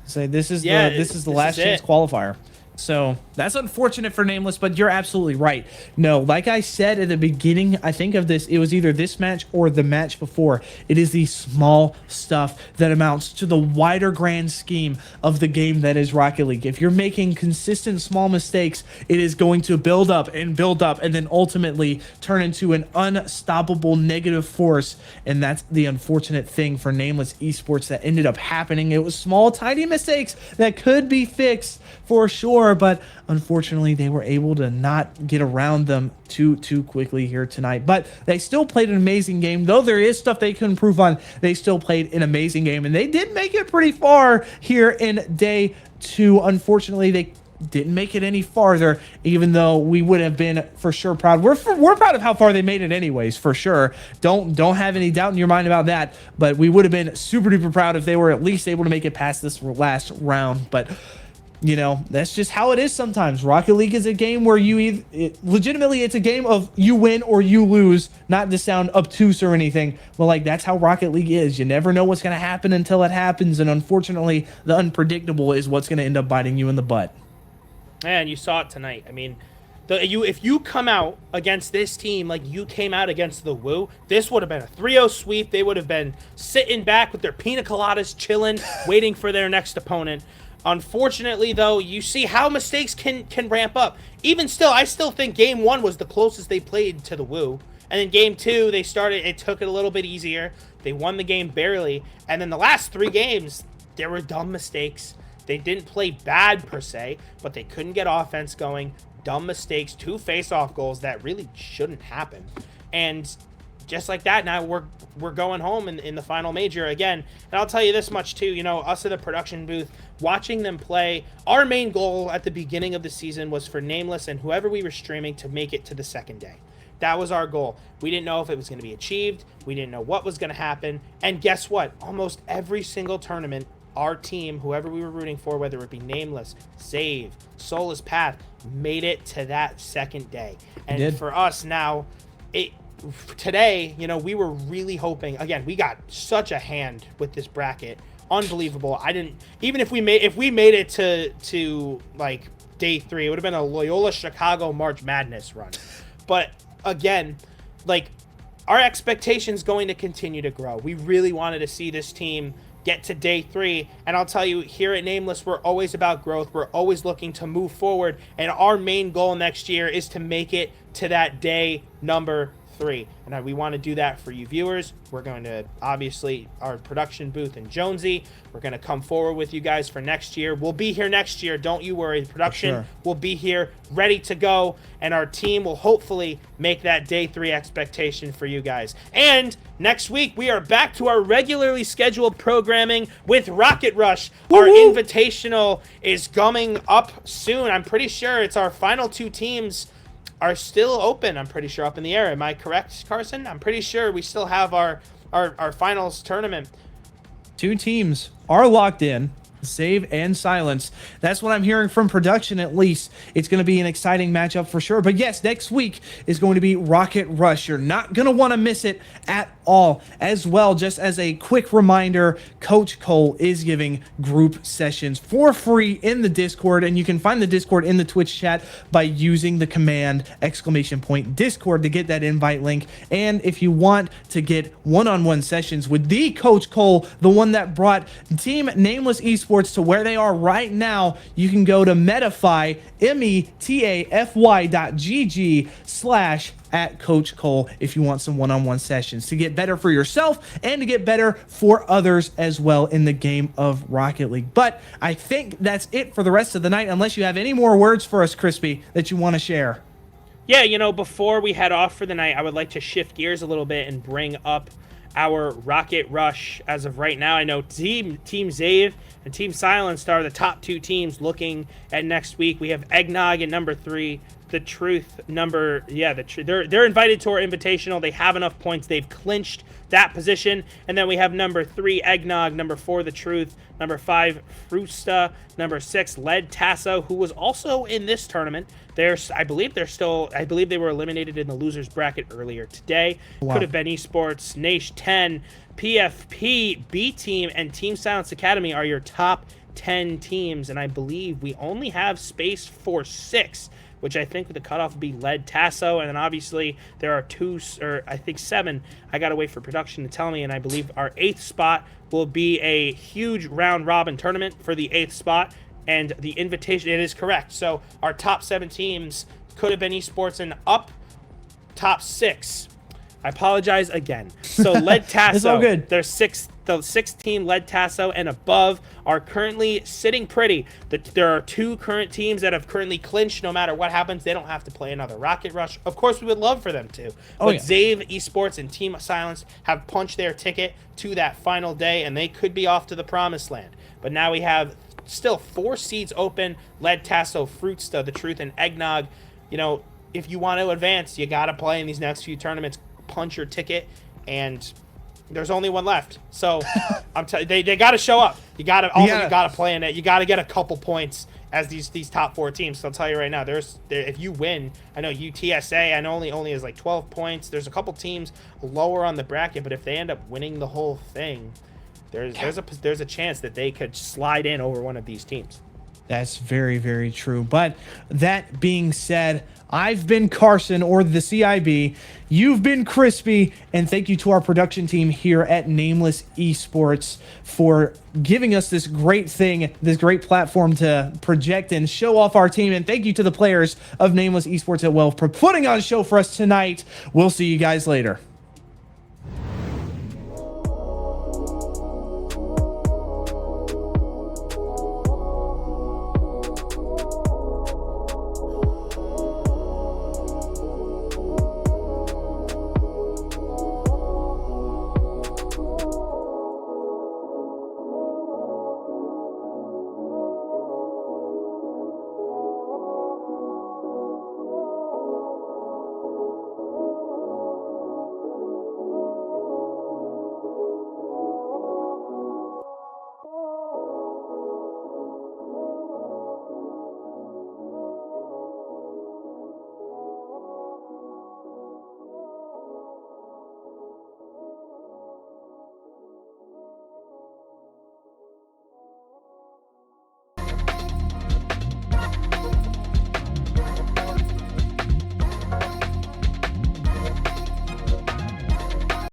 So this is the last chance qualifier. So that's unfortunate for Nameless, but you're absolutely right. No, like I said at the beginning, I think of this, it was either this match or the match before. It is the small stuff that amounts to the wider grand scheme of the game that is Rocket League. If you're making consistent small mistakes, it is going to build up, and then ultimately turn into an unstoppable negative force. And that's the unfortunate thing for Nameless Esports that ended up happening. It was small, tiny mistakes that could be fixed for sure. more, but unfortunately they were able to not get around them too quickly here tonight. But they still played an amazing game. Though there is stuff they could improve on, they still played an amazing game, and they did make it pretty far here in day 2. Unfortunately, they didn't make it any farther, even though we would have been for sure proud. We're proud of how far they made it anyways, for sure. Don't have any doubt in your mind about that, but we would have been super duper proud if they were at least able to make it past this last round. But you know, that's just how it is sometimes. Rocket League is a game where legitimately it's a game of you win or you lose, not to sound obtuse or anything, but like that's how Rocket League is. You never know what's going to happen until it happens, and unfortunately the unpredictable is what's going to end up biting you in the butt. And you saw it tonight. I mean, if you come out against this team like you came out against the Woo, this would have been a 3-0 sweep. They would have been sitting back with their pina coladas, chilling, waiting for their next opponent. Unfortunately, though, you see how mistakes can ramp up. Even still, I still think Game 1 was the closest they played to the Woo. And then Game 2, it took it a little bit easier. They won the game barely. And then the last 3 games, there were dumb mistakes. They didn't play bad per se, but they couldn't get offense going. Dumb mistakes, 2 face-off goals that really shouldn't happen. And just like that, now we're going home in the final major again. And I'll tell you this much too, you know, us in the production booth, watching them play, our main goal at the beginning of the season was for Nameless and whoever we were streaming to make it to the second day. That was our goal. We didn't know if it was going to be achieved. We didn't know what was going to happen. And guess what? Almost every single tournament, our team, whoever we were rooting for, whether it be Nameless, Save, Soulless Path, made it to that second day. And for us now, today, you know, we were really hoping. Again, we got such a hand with this bracket, unbelievable. Even if we made it to like day 3, it would have been a Loyola Chicago March Madness run. But again, like, our expectations going to continue to grow. We really wanted to see this team get to day 3, and I'll tell you, here at Nameless, we're always about growth. We're always looking to move forward, and our main goal next year is to make it to that day number 3. And we want to do that for you viewers. We're going to, obviously, our production booth in Jonesy, we're going to come forward with you guys for next year. We'll be here next year, don't you worry. Production will be here, ready to go, and our team will hopefully make that day 3 expectation for you guys. And next week, we are back to our regularly scheduled programming with Rocket Rush. Our invitational is coming up soon. I'm pretty sure it's our final 2 teams are still open, I'm pretty sure, up in the air. Am I correct, Carson? I'm pretty sure we still have our finals tournament. 2 teams are locked in, Save and Silence. That's what I'm hearing from production, at least. It's going to be an exciting matchup for sure. But yes, next week is going to be Rocket Rush. You're not going to want to miss it at all. As well, just as a quick reminder, Coach Cole is giving group sessions for free in the Discord, and you can find the Discord in the Twitch chat by using the command !Discord to get that invite link. And if you want to get one-on-one sessions with the Coach Cole, the one that brought Team Nameless Esports to where they are right now, you can go to Metafy, metafy.gg/@Coach Cole if you want some one-on-one sessions to get better for yourself and to get better for others as well in the game of Rocket League. But I think that's it for the rest of the night, unless you have any more words for us, Crispy, that you want to share. Yeah, you know, before we head off for the night, I would like to shift gears a little bit and bring up our Rocket Rush as of right now. I know Team Zave and Team Silence are the top 2 teams looking at next week. We have Eggnog at number 3, The Truth number, they're invited to our invitational. They have enough points. They've clinched that position. And then we have number 3, Eggnog, number 4, The Truth, number 5, Frusta, number 6, Lead Tasso, who was also in this tournament. I believe they were eliminated in the losers bracket earlier today. Wow. Could have been Esports, Nash 10, PFP, B Team, and Team Silence Academy are your top 10 teams. And I believe we only have space for 6, which I think the cutoff would be Lead Tasso. And then obviously there are 2, or I think 7. I got to wait for production to tell me. And I believe our 8th spot will be a huge round robin tournament for the 8th spot. And the invitation, it is correct. So our top 7 teams could have been Esports, and up top 6. I apologize again. So Lead Tasso, it's all good. They're 6th the 6-team lead tasso and above are currently sitting pretty. There are 2 current teams that have currently clinched. No matter what happens, they don't have to play another Rocket Rush. Of course, we would love for them to. But Zave Esports and Team Silence have punched their ticket to that final day, and they could be off to the promised land. But now we have still 4 seats open: Lead Tasso, Fruitsta, The Truth, and Eggnog. You know, if you want to advance, you got to play in these next few tournaments, punch your ticket, and there's only one left. So I'm telling you, they got to show up. You got to play in it. You got to get a couple points as these top 4 teams. So I'll tell you right now, if you win, I know UTSA, I know only has like 12 points. There's a couple teams lower on the bracket, but if they end up winning the whole thing, there's a chance that they could slide in over one of these teams. That's very, very true. But that being said, I've been Carson, or the CIB. You've been Crispy, and thank you to our production team here at Nameless Esports for giving us this great thing, this great platform to project and show off our team. And thank you to the players of Nameless Esports at Well for putting on a show for us tonight. We'll see you guys later.